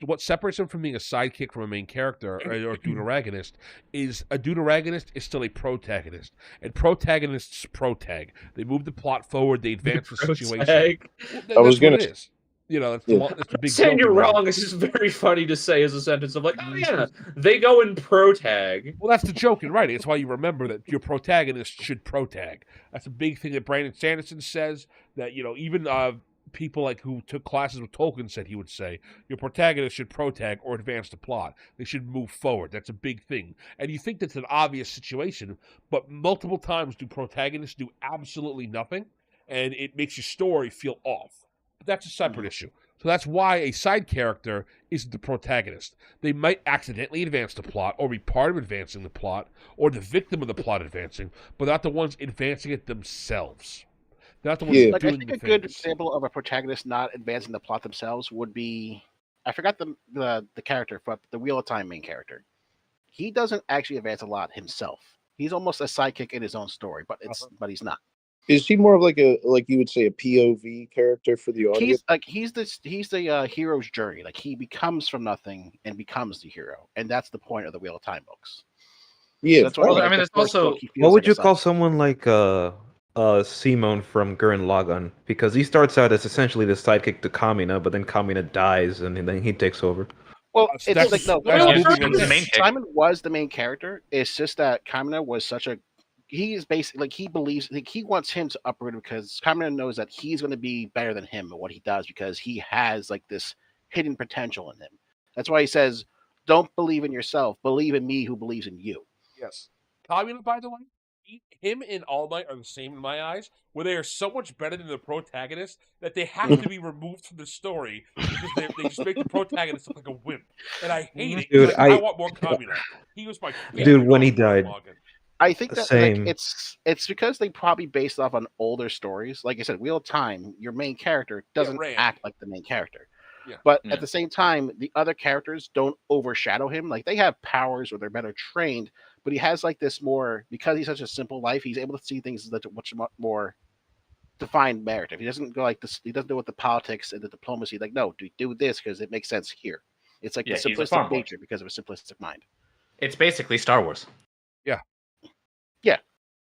What separates him from being a sidekick from a main character or deuteragonist is a deuteragonist is still a protagonist, and protagonists protag. They move the plot forward. They advance the situation. Protag. Well, I was that's gonna what it is. You know, that's, Yeah. that's the big. Saying joke you're in it. wrong is just very funny to say as a sentence of like, oh yeah, they go in protag. Well, that's the joke in writing. It's why you remember that your protagonist should protag. That's a big thing that Brandon Sanderson says. That even people like who took classes with Tolkien said he would say your protagonist should protag or advance the plot. They should move forward. That's a big thing. And you think that's an obvious situation, but multiple times do protagonists do absolutely nothing, and it makes your story feel off. But that's a separate issue. So that's why a side character isn't the protagonist. They might accidentally advance the plot, or be part of advancing the plot, or the victim of the plot advancing, but not the ones advancing it themselves. They're not the ones Yeah. Like I doing think the a good things. example of a protagonist not advancing the plot themselves would be, I forgot the character, but the Wheel of Time main character. He doesn't actually advance a lot himself. He's almost a sidekick in his own story, but but he's not. Is he more of like you would say a POV character for the audience? He's the hero's journey. Like he becomes from nothing and becomes the hero, and that's the point of the Wheel of Time books. Yeah, That's why, Well, like, I mean, the it's first also- book, he feels What would like a you call sidekick. someone like Simon from Gurren Lagann? Because he starts out as essentially the sidekick to Kamina, but then Kamina dies, and then he takes over. Well, That's- it's that's- like no. that's Simon- usually what it is. Main character. Simon was the main character. It's just that Kamina was such a. He is basically like he believes like he wants him to uproot him because Kamina knows that he's going to be better than him at what he does because he has like this hidden potential in him. That's why he says, "Don't believe in yourself. Believe in me, who believes in you." Yes. Kamina, by the way, him and All Might are the same in my eyes, where they are so much better than the protagonist that they have to be removed from the story because they just make the protagonist look like a wimp. And I hate it. Dude, Dude, I want more Kamina. He was my favorite. Dude, when he Gurren died. Lagann. I think that Same. like, it's because they probably based off on older stories. Like I said, Wheel of Time, your main character doesn't Rand. act like the main character. Yeah. But Yeah. at the same time, the other characters don't overshadow him. Like they have powers or they're better trained, but he has like this more because he's such a simple life. He's able to see things that much more defined narrative. He doesn't go like this. He doesn't do with the politics and the diplomacy. Like no, do this because it makes sense here. It's like Yeah, the he's a farm simplistic boy. nature because of a simplistic mind. It's basically Star Wars.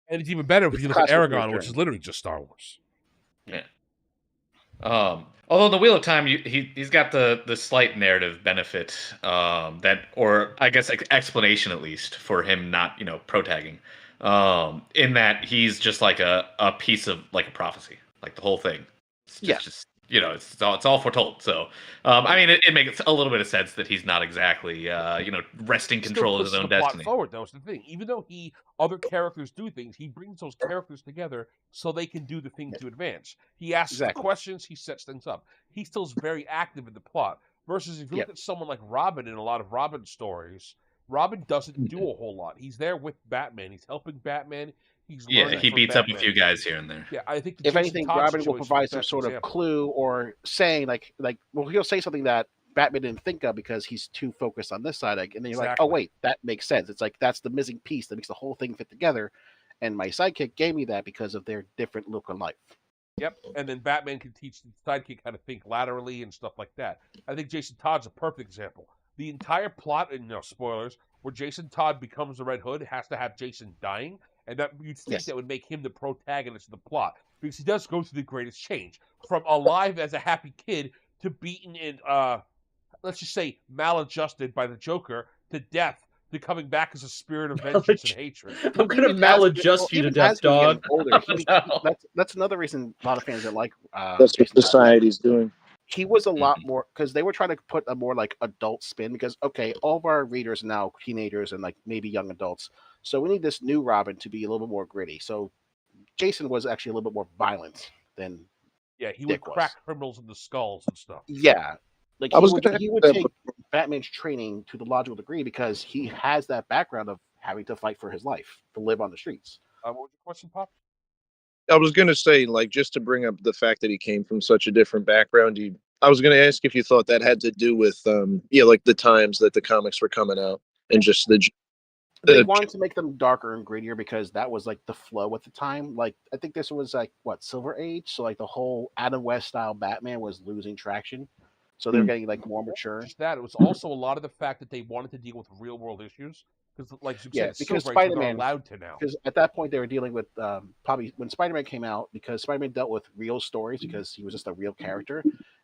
And it's even better if It's you look at classic Aragon, Wheel which is literally just Star Wars. Yeah. Although the Wheel of Time, he's got the slight narrative benefit that, or I guess explanation at least for him not protagging, in that he's just like a piece of like a prophecy, like the whole thing. It's Yeah. just it's all foretold. So, I mean, it makes a little bit of sense that he's not exactly, wresting control of his own destiny. Forward, though, is the thing. Even though other characters do things, he brings those characters together so they can do the thing to advance. He asks the questions, he sets things up. He still's very active in the plot. Versus if you look at someone like Robin in a lot of Robin stories, Robin doesn't do a whole lot. He's there with Batman. He's helping Batman. He's learning he beats Batman. up a few guys here and there. Yeah, I think if anything, Robin will provide some sort of clue or saying well, he'll say something that Batman didn't think of because he's too focused on this side, and then you're like, oh wait, that makes sense. It's like that's the missing piece that makes the whole thing fit together. And my sidekick gave me that because of their different look of life. Yep, and then Batman can teach the sidekick how to think laterally and stuff like that. I think Jason Todd's a perfect example. The entire plot, and spoilers, where Jason Todd becomes the Red Hood has to have Jason dying, and that you'd think that would make him the protagonist of the plot because he does go through the greatest change from alive as a happy kid to beaten and let's just say maladjusted by the Joker to death. To coming back as a spirit of vengeance and hatred. I'm gonna maladjust you to death, dog. Older, that's another reason a lot of fans don't like. That's what society's doing. He was a lot more because they were trying to put a more like adult spin because all of our readers are now teenagers and like maybe young adults, so we need this new Robin to be a little bit more gritty. So Jason was actually a little bit more violent than he would crack criminals in the skulls and stuff. Yeah. Like he would take Batman's training to the logical degree because he has that background of having to fight for his life, to live on the streets. What was your question, Pop? I was going to say, just to bring up the fact that he came from such a different background, I was going to ask if you thought that had to do with, the times that the comics were coming out and just they wanted to make them darker and grittier because that was like the flow at the time. Like I think this was Silver Age, so like the whole Adam West style Batman was losing traction. So they're getting more mature. Just that. It was also a lot of the fact that they wanted to deal with real world issues. Because Spider-Man allowed to now. Because at that point they were dealing with probably when Spider-Man came out, because Spider-Man dealt with real stories because he was just a real character.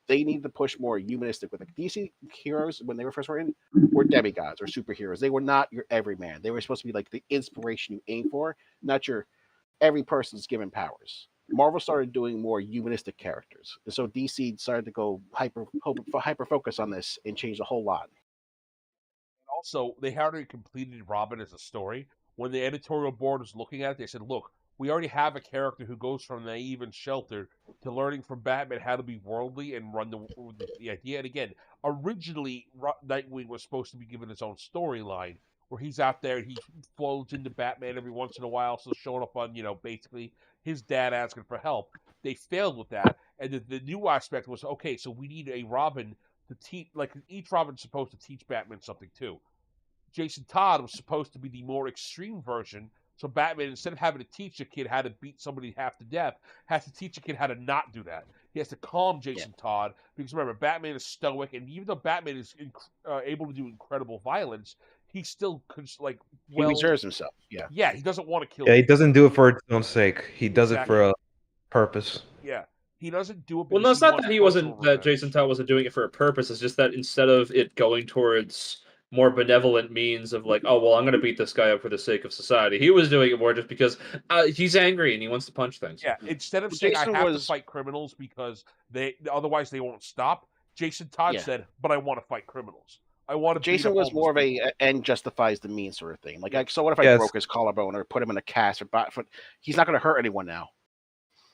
They needed to push more humanistic with DC heroes when they were first written were demigods or superheroes. They were not your everyman. They were supposed to be like the inspiration you aim for, not your every person's given powers. Marvel started doing more humanistic characters, and so DC started to go hyper focus on this and change a whole lot. And also, they had already completed Robin as a story. When the editorial board was looking at it, they said, "Look, we already have a character who goes from naive and sheltered to learning from Batman how to be worldly and run the idea." And again, originally Nightwing was supposed to be given his own storyline, where he's out there and he floats into Batman every once in a while, so showing up on basically his dad asking for help. They failed with that, and the new aspect was so we need a Robin to teach. Like each Robin's supposed to teach Batman something too. Jason Todd was supposed to be the more extreme version. So Batman, instead of having to teach a kid how to beat somebody half to death, has to teach a kid how to not do that. He has to calm Jason Todd because remember, Batman is stoic, and even though Batman is able to do incredible violence, he still he reserves himself. Yeah, he doesn't want to kill. Yeah, he doesn't do it for its own sake. He does it for a purpose. Yeah, he doesn't do it. Well, no, it's not that Jason Todd wasn't doing it for a purpose. It's just that instead of it going towards more benevolent means of I'm going to beat this guy up for the sake of society, he was doing it more just because he's angry and he wants to punch things. Yeah, instead of saying I have to fight criminals because otherwise they won't stop, Jason Todd said, "But I want to fight criminals. I want to." Jason was more of a end justifies the means sort of thing. So what if I broke his collarbone or put him in a cast he's not going to hurt anyone now.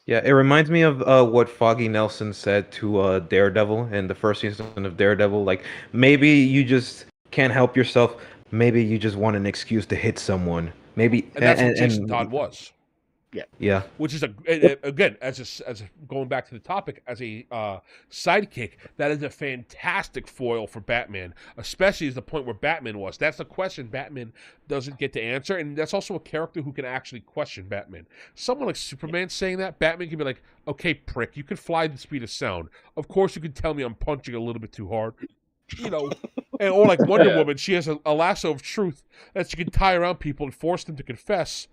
Yeah, it reminds me of what Foggy Nelson said to Daredevil in the first season of Daredevil. Maybe you just can't help yourself. Maybe you just want an excuse to hit someone. Maybe, and that's what Jason Todd was. Yeah. Which is again, as going back to the topic, as a sidekick, that is a fantastic foil for Batman, especially as the point where Batman was. That's a question Batman doesn't get to answer, and that's also a character who can actually question Batman. Someone like Superman saying that, Batman can be like, "Okay, prick, you can fly the speed of sound. Of course, you can tell me I'm punching a little bit too hard." Or like Wonder Woman, she has a lasso of truth that she can tie around people and force them to confess.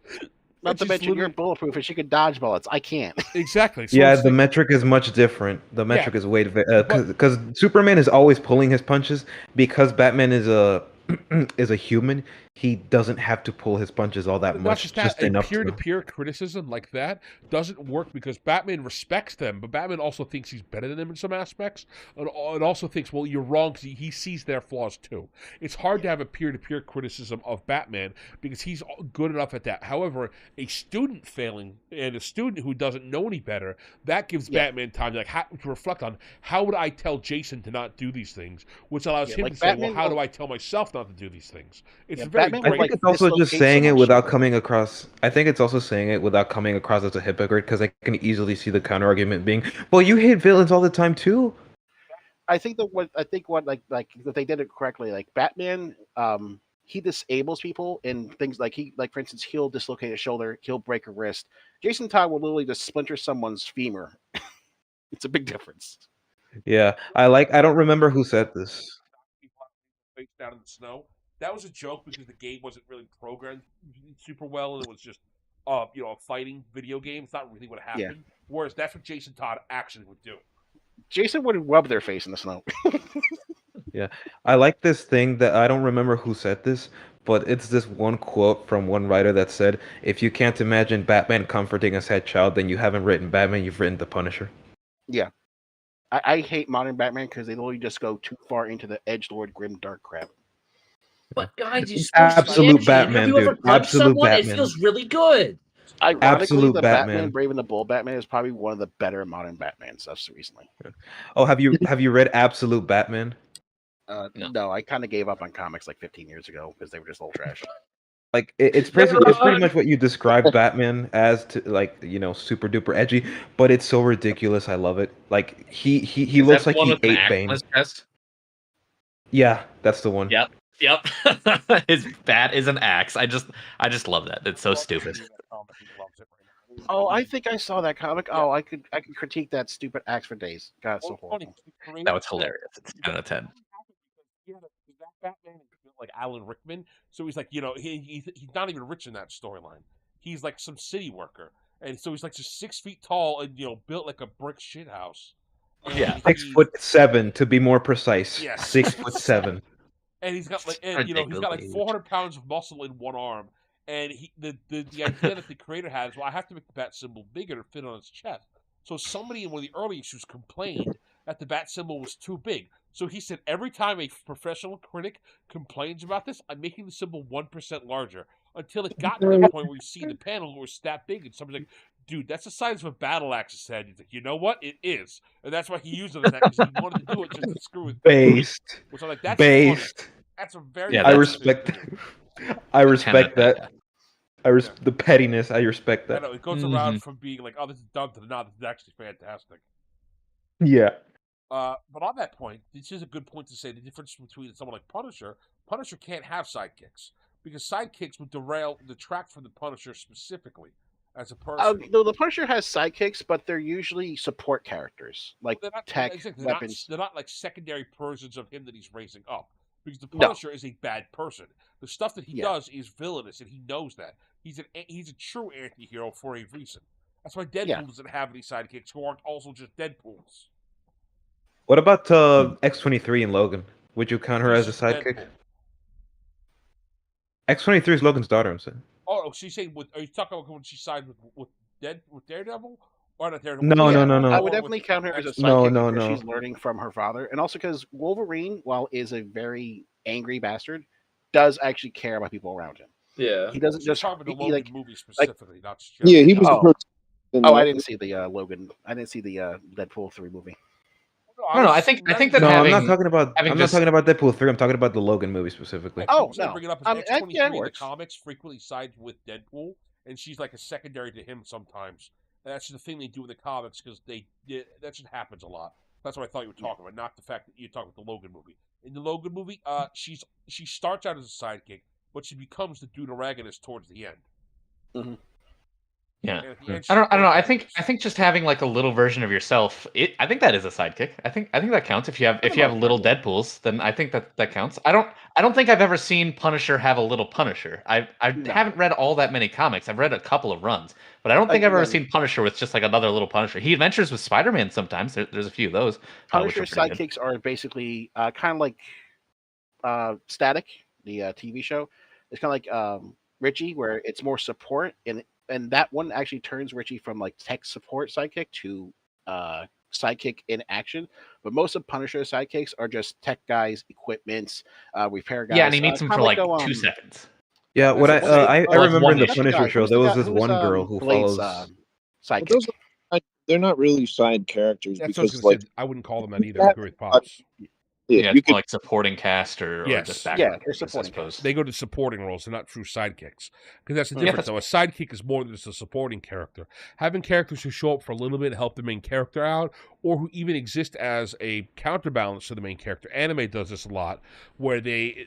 Not to mention you're bulletproof and she can dodge bullets. I can't. Exactly. So the metric is much different. The metric is way because Superman is always pulling his punches because Batman is a human. he doesn't have to pull his punches all that Not much, just that, just a enough to. peer-to-peer criticism like that doesn't work because Batman respects them, but Batman also thinks he's better than them in some aspects, and also thinks, well, you're wrong because he sees their flaws too. It's hard to have a peer-to-peer criticism of Batman because he's good enough at that. However, a student failing and a student who doesn't know any better, that gives Batman time to reflect on how would I tell Jason to not do these things, which allows him to say, well, how do I tell myself not to do these things? It's very Batman great. I think it's also just saying it without coming across. I think it's also saying it without coming across as a hypocrite, because I can easily see the counter argument being, "Well, you hate villains all the time too." I think what if they did it correctly, like Batman, he disables people and things like for instance, he'll dislocate a shoulder, he'll break a wrist. Jason Todd will literally just splinter someone's femur. It's a big difference. Yeah, I don't remember who said this. Face down in the snow. That was a joke because the game wasn't really programmed super well, and it was just a fighting video game. It's not really what happened. Whereas that's what Jason Todd actually would do. Jason would rub their face in the snow. Yeah, I like this thing that I don't remember who said this, but it's this one quote from one writer that said, "If you can't imagine Batman comforting a sad child, then you haven't written Batman, you've written The Punisher." Yeah. I hate modern Batman because they literally just go too far into the edgelord grim dark crap. But guys, you're Absolute Batman, Have you ever dude. punched Absolute someone? Batman. It feels really good. Ironically, Absolute the Batman. Brave and the Bold Batman is probably one of the better modern Batman stuffs recently. Oh, have you read Absolute Batman? No, I kind of gave up on comics like 15 years ago because they were just old trash. Like it's pretty much what you described Batman as, to super duper edgy, but it's so ridiculous. I love it. Like he looks like he ate Bane. Yeah, that's the one. Yep. His bat is an axe. I just love that. It's so stupid. Oh, I think I saw that comic. Oh, I could critique that stupid axe for days. God, it's so horrible. That was hilarious. It's 10 out of 10. Batman is built like Alan Rickman, so he's like, he's not even rich in that storyline. He's like some city worker, and so he's like just 6 feet tall and built like a brick shit house. And Yeah, 6'7" to be more precise. Yeah. 6'7". And he's got he's got like 400 pounds of muscle in one arm, and the idea that the creator had is, well, I have to make the bat symbol bigger to fit on his chest. So somebody in one of the early issues complained that the bat symbol was too big. So he said, every time a professional critic complains about this, I'm making the symbol 1% larger, until it got to the point where you see the panel was that big, and somebody's like, dude, that's the size of a battle axe's head. He's like, you know what? It is. And that's why he used it as that, because he wanted to do it just to screw with Based. Which I'm like, that's Based. funny. That's a very I respect that. The pettiness. I respect I that. know, it goes around from being like, oh, this is dumb, to no, this is actually fantastic. Yeah. But on that point, this is a good point to say the difference between someone like Punisher. Punisher can't have sidekicks because sidekicks would detract from the Punisher specifically as a person. No, the Punisher has sidekicks, but they're usually support characters, like tech, weapons. They're not like secondary versions of him that he's raising up. Because the Punisher is a bad person. The stuff that he does is villainous, and he knows that. He's a true anti-hero for a reason. That's why Deadpool doesn't have any sidekicks who aren't also just Deadpools. What about X-23 and Logan? Would you count her as a sidekick? Deadpool. X-23 is Logan's daughter, I'm saying. Oh, she's saying are you talking about when she signed with Daredevil? Or not Daredevil? No. I would definitely count her as a sidekick because she's learning from her father. And also because Wolverine, while is a very angry bastard, does actually care about people around him. Yeah. He doesn't just talking about the Logan movie specifically, not just yeah, he was I didn't see the Logan. I didn't see the Deadpool 3 movie. No, I think that no, having, I'm not talking about. I'm not talking about Deadpool 3. I'm talking about the Logan movie specifically. Oh no! Bring it up as X-23 in the works. comics frequently sides with Deadpool, and she's like a secondary to him sometimes. And that's just the thing they do in the comics because that just happens a lot. That's what I thought you were talking about, not the fact that you're talking about the Logan movie. In the Logan movie, she starts out as a sidekick, but she becomes the deuteragonist towards the end. Mm-hmm. Yeah, I don't know. I think just having like a little version of yourself, I think that is a sidekick. I think that counts. If you have little Deadpools, then I think that counts. I don't think I've ever seen Punisher have a little Punisher. I haven't read all that many comics. I've read a couple of runs, but I don't think I've ever seen Punisher with just like another little Punisher. He adventures with Spider-Man sometimes. There's a few of those. Punisher's sidekicks are basically kind of like Static, the TV show. It's kind of like Richie, where it's more support, and that one actually turns Richie from like tech support sidekick to sidekick in action. But most of Punisher's sidekicks are just tech guys, equipments, repair guys. Yeah, and he meets him kinda for like go, 2 seconds. Yeah, what What's I like remember in the one-ish. Punisher show, Who's there the was guy? this one girl who Blade's follows. But sidekick? those they're not really side characters That's what I was because gonna like say. I wouldn't call them that either. I agree with Pops. Yeah, you it's could more like supporting cast or just Yes. Yeah, background they're characters, I supporting suppose. cast. They go to supporting roles. They're not true sidekicks. Because that's the Yeah, difference, though. A sidekick is more than just a supporting character. Having characters who show up for a little bit, help the main character out, or who even exist as a counterbalance to the main character. Anime does this a lot, where the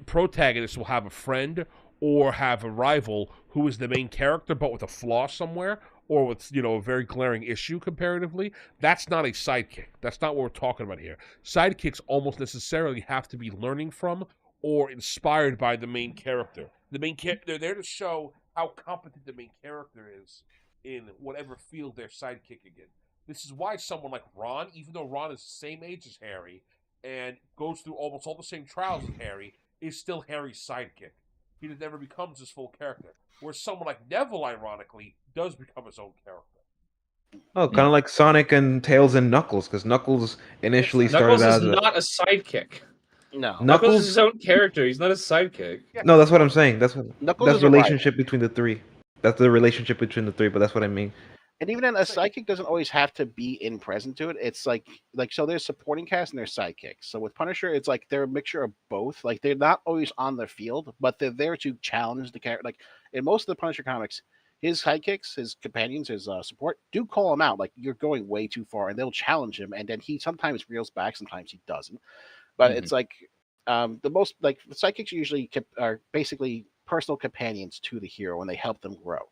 protagonist will have a friend or have a rival who is the main character but with a flaw somewhere, or with a very glaring issue comparatively. That's not a sidekick. That's not what we're talking about here. Sidekicks almost necessarily have to be learning from or inspired by the main character. They're there to show how competent the main character is in whatever field they're sidekicking in. This is why someone like Ron, even though Ron is the same age as Harry and goes through almost all the same trials as Harry, is still Harry's sidekick. He never becomes his full character. Whereas someone like Neville, ironically, does become his own character. Oh, kind of like Sonic and Tails and Knuckles, because Knuckles initially Knuckles started is as not a sidekick. No, Knuckles is his own character. He's not a sidekick. No, that's what I'm saying. That's Knuckles is a relationship between the three. That's the relationship between the three, but that's what I mean. And even then, a sidekick doesn't always have to be in present to it. It's like so there's supporting cast and there's sidekicks. So with Punisher, it's like they're a mixture of both. Like they're not always on the field, but they're there to challenge the character. Like in most of the Punisher comics, his sidekicks, his companions, his support do call him out. Like you're going way too far, and they'll challenge him. And then he sometimes reels back, sometimes he doesn't. But it's like the most like sidekicks usually are basically personal companions to the hero, and they help them grow.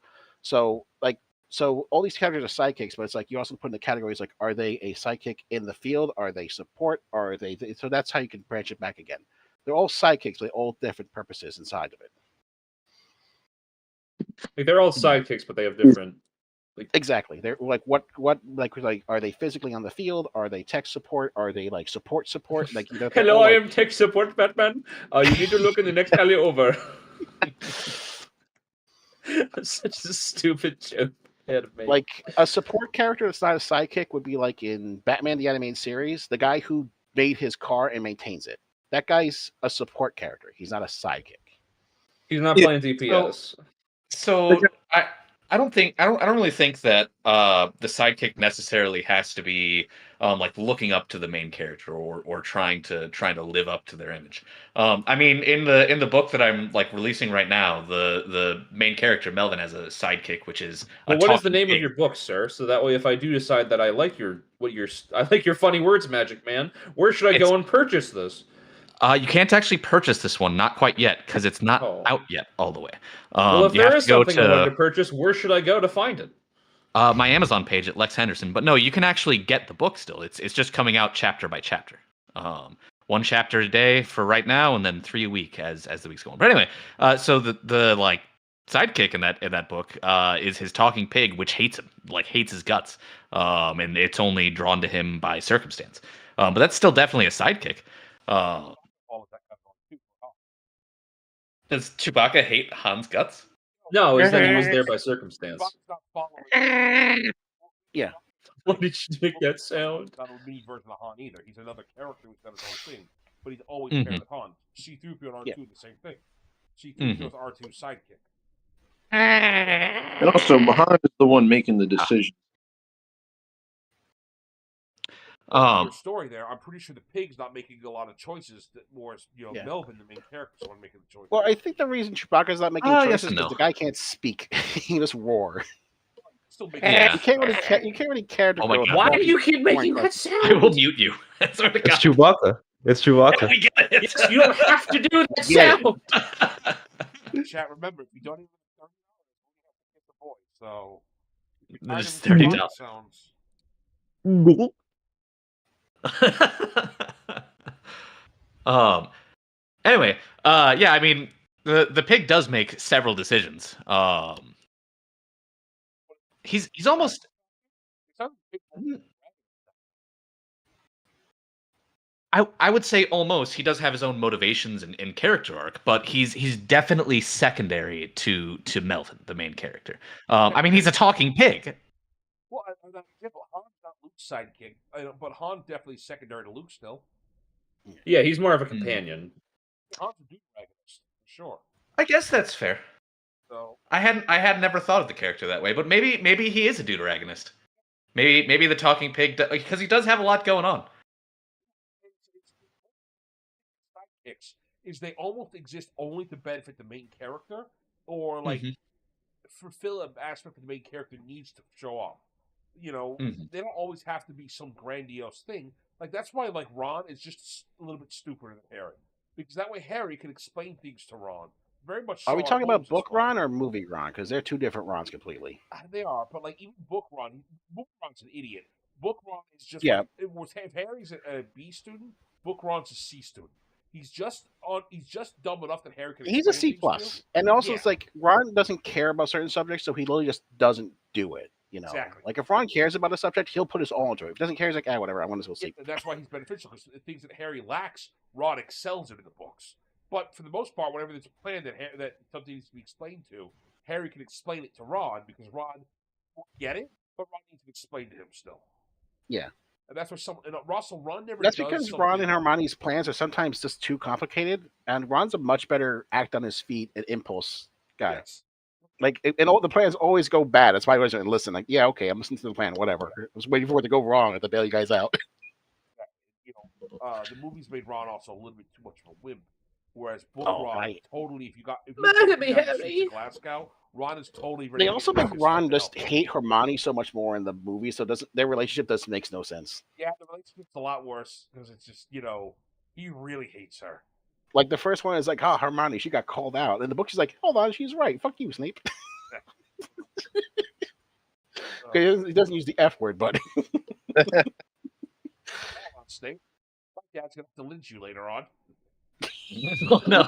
So all these characters are sidekicks, but it's like you also put in the categories like, are they a sidekick in the field? Are they support? Are they? So that's how you can branch it back again. They're all sidekicks, but they all different purposes inside of it. Like they're all sidekicks, but they have different. Exactly. They're like what like are they physically on the field? Are they tech support? Are they like support? Like Hello, I am tech support, Batman. You need to look in the next alley over. Such a stupid joke. Like a support character that's not a sidekick would be like in Batman the Animated Series, the guy who made his car and maintains it. That guy's a support character. He's not a sidekick. He's not playing DPS. So I don't really think that the sidekick necessarily has to be like looking up to the main character or trying to live up to their image. I mean, in the book that I'm like releasing right now, the main character Melvin has a sidekick, which is what is the name of your book, sir? So that way, if I do decide that I like your funny words, Magic Man, where should I go and purchase this? You can't actually purchase this one, not quite yet, because it's not out yet all the way. Well, if there is something I want to purchase, where should I go to find it? My Amazon page at Lex Henderson. But no, you can actually get the book still. It's just coming out chapter by chapter. One chapter a day for right now, and then 3 a week as the weeks go on. But anyway, so the like sidekick in that book is his talking pig, which hates him, like hates his guts, and it's only drawn to him by circumstance. But that's still definitely a sidekick. Does Chewbacca hate Han's guts? No, he said he was there by circumstance. Yeah. What did you make that sound? Not a mini version of Han either. He's another character who's got his own thing, but he's always paired with Han. C-3PO and R2 the same thing. C-3PO is R2's sidekick. And also, Han is the one making the decision. Your story there, I'm pretty sure the pig's not making a lot of choices. That more, Melvin, the main character, is the one making the choices. Well, I think the reason Chewbacca's not making choices is because the guy can't speak. He just roar. Still making You can't really care to grow. Why do you keep making that sound? I will mute you. It's Chewbacca. It's Chewbacca. Yeah, we get it. Yes, you don't have to do that sound. Chat, remember, if you don't even $30, you have to get the voice. So, there's $30 sounds. Anyway, yeah, I mean, the pig does make several decisions. He's almost I would say almost. He does have his own motivations and character arc, but he's definitely secondary to Melvin, the main character. I mean, he's a talking pig. Well, Han's not Luke's sidekick, but Han's definitely secondary to Luke still. Yeah, he's more of a companion. Han's a dude dragonist, for sure. I guess that's fair. So I had never thought of the character that way, but maybe he is a deuteragonist. Maybe the talking pig, because he does have a lot going on. sidekicks is they almost exist only to benefit the main character, or like fulfill an aspect that the main character needs to show off. You know, they don't always have to be some grandiose thing. Like that's why like Ron is just a little bit stupider than Harry, because that way Harry can explain things to Ron. Very much. Are we Sherlock talking about Holmes' book Ron. Ron or movie Ron? Because they're two different Rons completely. They are, but like even book Ron's an idiot. Book Ron is just Yeah. Like, if Harry's a B student, book Ron's a C student. He's just dumb enough that Harry can. He's a explain C things plus, to. and also Yeah. it's like Ron doesn't care about certain subjects, so he literally just doesn't do it. You know, Exactly. like if Ron cares about a subject, he'll put his all into it. If he doesn't care, he's like, whatever, I want to go sleep. Yeah, that's why he's beneficial, because the things that Harry lacks, Ron excels in the books. But for the most part, whenever there's a plan that something needs to be explained to, Harry can explain it to Ron, because Ron won't get it, but Ron needs to explain to him still. Yeah. And that's where Ron never That's does because something. Ron and Hermione's plans are sometimes just too complicated, and Ron's a much better act on his feet and impulse guy. Yes. Like, and all the plans always go bad. That's why I wasn't listen. Like, yeah, okay, I'm listening to the plan. Whatever. I was waiting for it to go wrong at the bail you guys out. You know, the movies made Ron also a little bit too much of a wimp. Whereas book Ron, right. totally, if you Look take at me, him down the streets Harry. of Glasgow, Ron is totally ready. They to also get make his Ron stuff just out. hate Hermione so much more in the movie, so their relationship just makes no sense. Yeah, the relationship's a lot worse because it's just he really hates her. Like the first one is like, Hermione, she got called out, and the book she's like, hold on, she's right. Fuck you, Snape. He doesn't use the F word, but Hold on, Snape. My dad's gonna have to lynch you later on. Oh, no.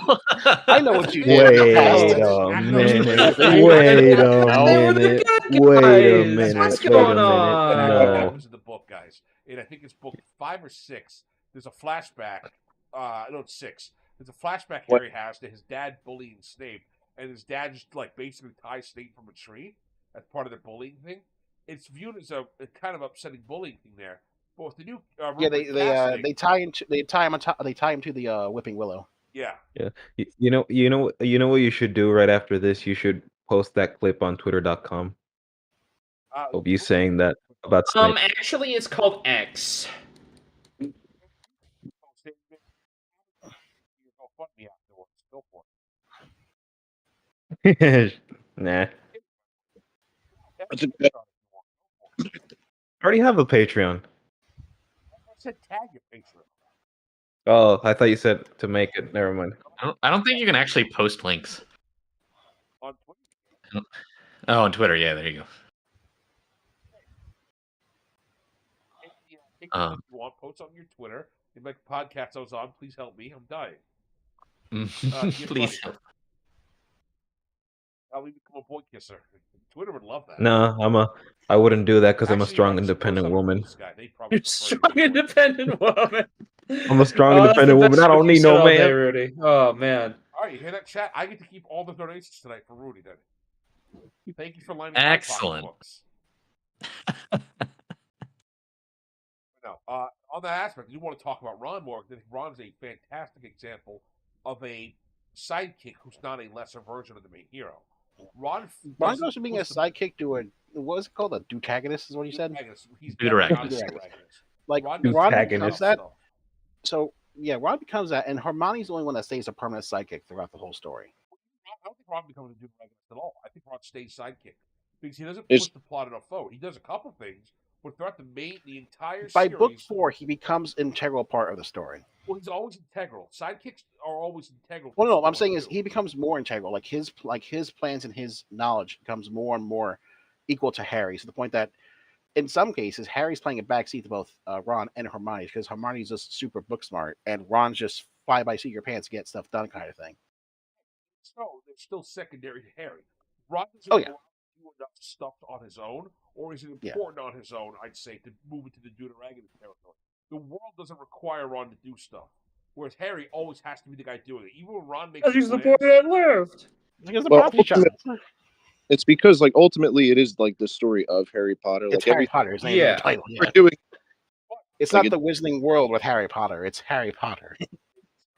I know what you Wait did. a minute. They Wait were a the minute. good Wait a guys. minute. What's Wait going a on? minute. What No. happens in the book, guys? And I think it's book 5 or 6. There's a flashback. No, it's 6. There's a flashback What? Harry has to his dad bullying Snape, and his dad just like basically ties Snape from a tree as part of the bullying thing. It's viewed as a kind of upsetting bullying thing there. But with the new Yeah, casting, they tie him to the whipping willow. yeah. Yeah. You know what you should do right after this? You should post that clip on twitter.com of you saying that about Snape. Actually, it's called X. Go for it. Nah. That's a good- I already have a Patreon. I said tag your Patreon. Oh, I thought you said to make it. Never mind. I don't think you can actually post links. On Twitter. Oh, on Twitter. Yeah, there you go. If you want, post on your Twitter. You make a podcast I was on. Please help me. I'm dying. Please help. I'll even become a boy kisser. Twitter would love that. No, I wouldn't do that because I'm a Actually, strong, I should post independent on woman. This guy. They probably You're prefer strong, you. independent woman. I'm a strong, Oh, that's the independent woman. best I don't joke you need said no all day, man. Rudy. Oh man. All right, you hear that, chat? I get to keep all the donations tonight for Rudy. Then, thank you for lining Excellent. my pocketbooks. No, on that aspect, I do want to talk about Ron more. I think Ron's a fantastic example of a sidekick who's not a lesser version of the main hero. Ron goes from being a sidekick to a what is it called? A deuteragonist is what you said. He's Deuteragonist. Like Ron becomes that. So yeah, Ron becomes that, and Hermione's the only one that stays a permanent sidekick throughout the whole story. I don't think Ron becomes a deuteragonist at all. I think Ron stays sidekick because he doesn't push the plot enough forward. He does a couple things, but throughout the entire By series, book 4, he becomes an integral part of the story. well, he's always integral. Sidekicks are always integral. Well, no, what I'm saying is he becomes more integral. Like his plans and his knowledge becomes more and more equal to Harry's, to the point that in some cases Harry's playing a backseat to both Ron and Hermione because Hermione's just super book smart and Ron's just fly by seat your pants, get stuff done kind of thing. So they're still secondary to Harry. Ron doesn't do enough stuff on his own, or is it important on his own? I'd say to move into the deuteragonist territory. the world doesn't require Ron to do stuff. Whereas Harry always has to be the guy doing it. Even when Ron makes Because he's the plans, boy that lived. Because the Well, prophecy child. it's because like ultimately it is like the story of Harry Potter. It's Like Harry everything Potter. His name in Yeah. the title. we're Yeah. doing, It's like not the Wizarding World with Harry Potter. It's Harry Potter.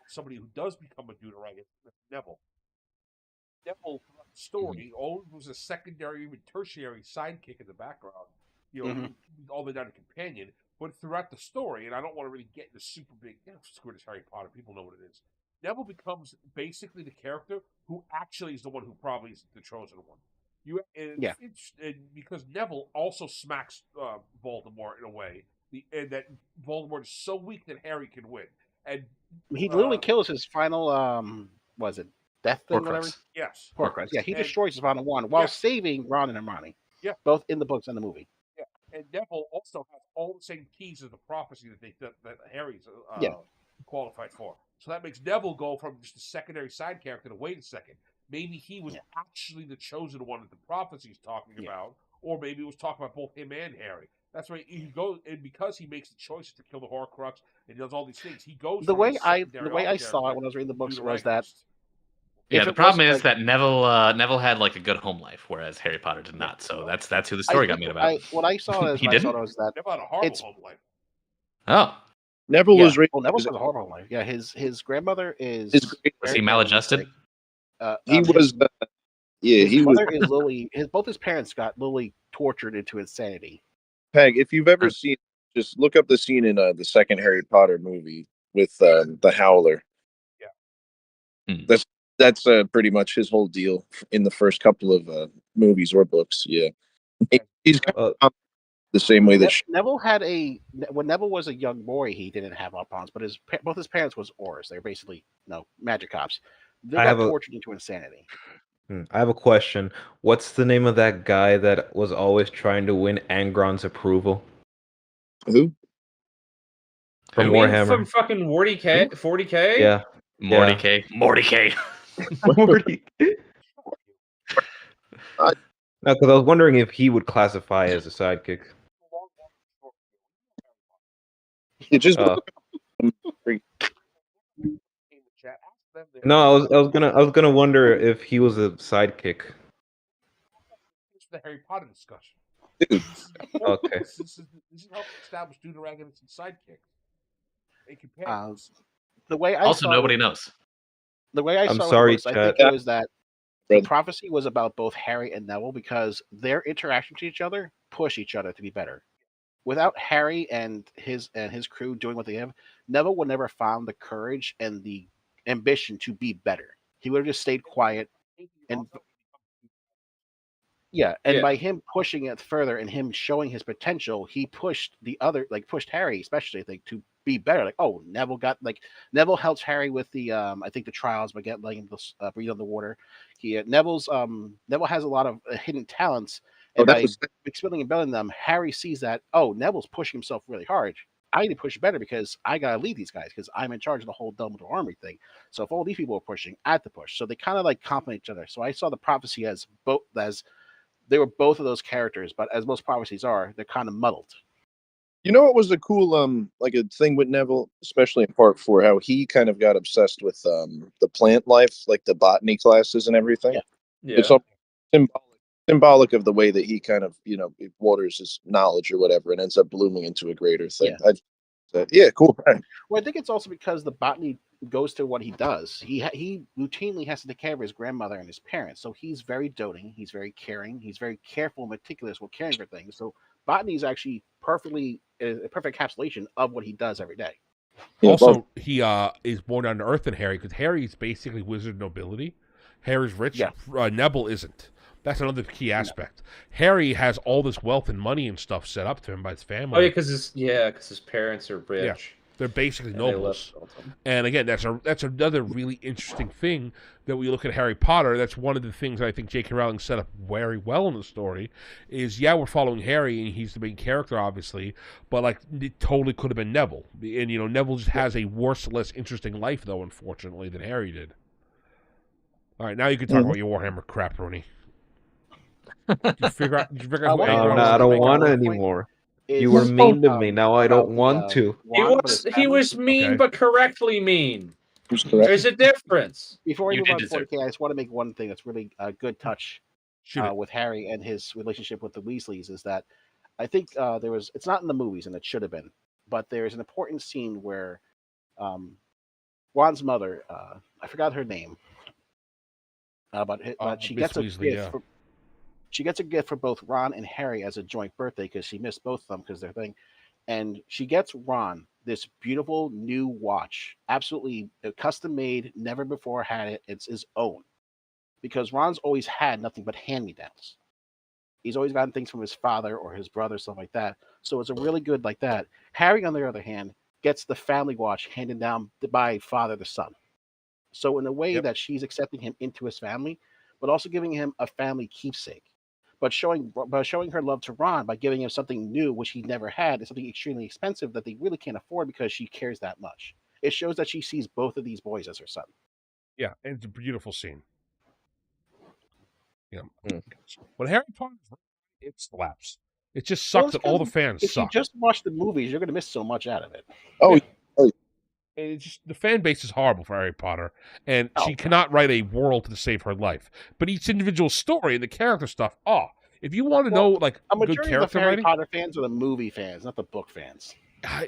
somebody who does become a Deuteragon is Neville. Neville, throughout the story, always was a secondary, even tertiary sidekick in the background. You know, all the way down to companion. But throughout the story, and I don't want to really get into super big, screw this Harry Potter, people know what it is. Neville becomes basically the character who actually is the one who probably is the chosen one. And because Neville also smacks Voldemort in a way, and that Voldemort is so weak that Harry can win. And He literally kills his final, was it death thing, Horcrux. whatever? yes, Horcrux. Yeah, he And- destroys his final one while Yeah. saving Ron and Hermione. Yeah. Both in the books and the movie. yeah, and Neville also has all the same keys as the prophecy that Harry's qualified for. So that makes Neville go from just a secondary side character to wait a second. Maybe he was actually the chosen one that the prophecy is talking about, or maybe it was talking about both him and Harry. That's why he goes, and because he makes the choice to kill the Horcrux and he does all these things, he goes. The from way a I secondary saw it when I was reading the books was Deuteragonist. that Yeah, if the it problem wasn't is like- that Neville had like a good home life, whereas Harry Potter did not. So that's who the story got made about. What I saw is He when I saw didn't? it was that Neville had a horrible it's- home life. Oh, Neville was raised. Neville has a horrible life. Yeah, his grandmother is. His great- was he very maladjusted? sick. He his- was. Yeah, His he was. mother is literally. Both his parents got literally tortured into insanity. Peg, if you've ever seen, just look up the scene in the second Harry Potter movie with the Howler. Yeah. Hmm. That's pretty much his whole deal in the first couple of movies or books. Yeah, he's kind of the same way that. Neville had when Neville was a young boy, he didn't have Alphons, but both his parents was Aurors. They were basically magic cops. They got tortured into insanity. I have a question. What's the name of that guy that was always trying to win Angron's approval? Who? From You mean Warhammer. From fucking 40K? 40K? Yeah. Morty K. Morty K. Morty. No, because I was wondering if he would classify as a sidekick. It just No, I was gonna wonder if he was a sidekick. It's the Harry Potter discussion. Dude. Okay. This is how to establish Deuteragons and sidekicks. And companions. The way I Also, saw nobody it, knows. The way I I'm saw sorry, it, I think chat. it was that the prophecy was about both Harry and Neville because their interaction to each other push each other to be better. Without Harry and his crew doing what they have, Neville would never found the courage and the ambition to be better. He would have just stayed quiet and by him pushing it further and him showing his potential, he pushed pushed Harry, especially I think, to be better. Like, oh, Neville helps Harry with the I think the trials by letting him breathe underwater. Neville has a lot of hidden talents, and by expelling and building them, Harry sees that Neville's pushing himself really hard. I need to push better because I gotta lead these guys because I'm in charge of the whole Dumbledore Army thing. So if all these people are pushing, I have to push. So they kind of like complement each other. So I saw the prophecy as they were both of those characters, but as most prophecies are, they're kind of muddled. You know what was a cool like a thing with Neville, especially in part 4, how he kind of got obsessed with the plant life, like the botany classes and everything. Yeah. It's all symbolic of the way that he kind of waters his knowledge or whatever and ends up blooming into a greater thing. Cool. Well, I think it's also because the botany goes to what he does. He routinely has to take care of his grandmother and his parents, so he's very doting, he's very caring, he's very careful and meticulous with caring for things. So botany is actually a perfect encapsulation of what he does every day. Also, he is born on Earth than Harry because Harry is basically wizard nobility. Harry's rich. Yeah. Neville isn't. That's another key aspect. Harry has all this wealth and money and stuff set up to him by his family. Oh yeah, because his parents are rich. Yeah. They're basically And nobles. And again, that's another really interesting thing that we look at Harry Potter. That's one of the things that I think J.K. Rowling set up very well in the story. Is we're following Harry and he's the main character, obviously, but like it totally could have been Neville. And Neville just has a worse, less interesting life though, unfortunately, than Harry did. All right, now you can talk about your Warhammer crap, Rooney. Did you figure out I don't want to anymore. You were mean to me. Now I don't want to. He was mean, but correctly mean. Who's correct? There's a difference. Before we You move did on to deserve 40K, I just want to make one thing that's really a good touch with Harry and his relationship with the Weasleys is that I think it's not in the movies and it should have been, but there's an important scene where Ron's mother, I forgot her name, but she gets a gift. She gets a gift for both Ron and Harry as a joint birthday because she missed both of them because they're thing. And she gets Ron this beautiful new watch, absolutely custom made, never before had it. It's his own. Because Ron's always had nothing but hand-me-downs. He's always gotten things from his father or his brother, stuff like that. So it's a really good like that. Harry, on the other hand, gets the family watch handed down by father to son. So in a way that she's accepting him into his family, but also giving him a family keepsake. But showing her love to Ron by giving him something new, which he never had, and something extremely expensive that they really can't afford because she cares that much. It shows that she sees both of these boys as her son. Yeah, and it's a beautiful scene. Yeah. When Harry Potter, it slaps. It just sucks that all the fans suck. If you just watch the movies, you're going to miss so much out of it. It's just the fan base is horrible for Harry Potter, and she cannot write a world to save her life. But each individual story and the character stuff, if you want to know like good character of the Harry writing, Potter fans are the movie fans, not the book fans.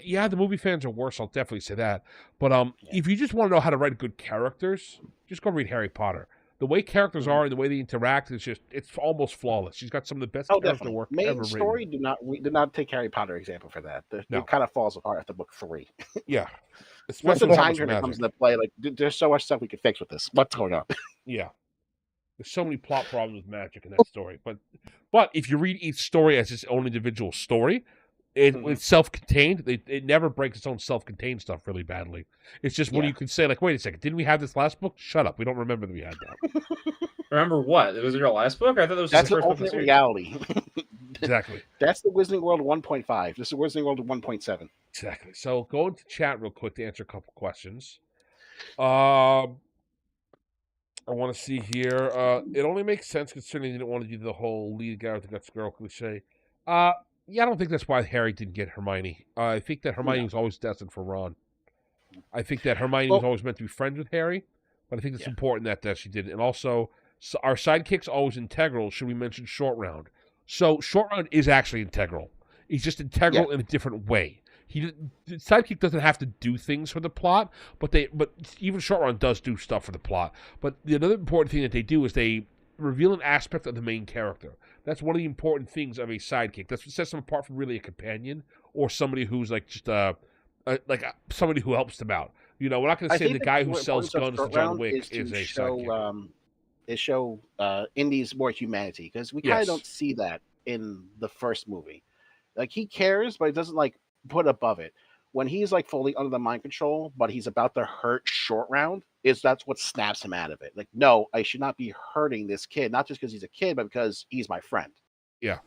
Yeah, the movie fans are worse. I'll definitely say that. But if you just want to know how to write good characters, just go read Harry Potter. The way characters are and the way they interact it's almost flawless. She's got some of the best character work ever written. Story, do not take Harry Potter example for that. It kind of falls apart after book 3. Yeah. Once the time journey comes into play, like there's so much stuff we can fix with this. What's going on? Yeah. There's so many plot problems with magic in that story. But if you read each story as its own individual story, it's self-contained. It never breaks its own self-contained stuff really badly. It's just when you can say, like, wait a second, didn't we have this last book? Shut up. We don't remember that we had that. Remember what? It was your last book? I thought that was That's the first alternate book reality. Exactly. That's the Wizarding World 1.5. This is Wizarding World 1.7. Exactly. So go into chat real quick to answer a couple questions. I want to see here. It only makes sense considering they didn't want to do the whole lead guy with the guts girl cliche. Yeah, I don't think that's why Harry didn't get Hermione. I think that Hermione was always destined for Ron. I think that Hermione was always meant to be friends with Harry, but I think it's important that she did. And also, our sidekick's always integral. Should we mention Short Round? So Short Round is actually integral. He's just integral in a different way. The sidekick doesn't have to do things for the plot, but even Short Round does do stuff for the plot. But the another important thing that they do is they reveal an aspect of the main character. That's one of the important things of a sidekick. That's what sets them apart from really a companion or somebody who's like just somebody who helps them out. You know, we're not going to say the guy who sells guns to John Wick is a sidekick. It show Indy's more humanity because we kind of don't see that in the first movie. Like he cares, but he doesn't like put above it. When he's like fully under the mind control, but he's about to hurt Short Round, that's what snaps him out of it. Like, no, I should not be hurting this kid, not just because he's a kid, but because he's my friend. Yeah.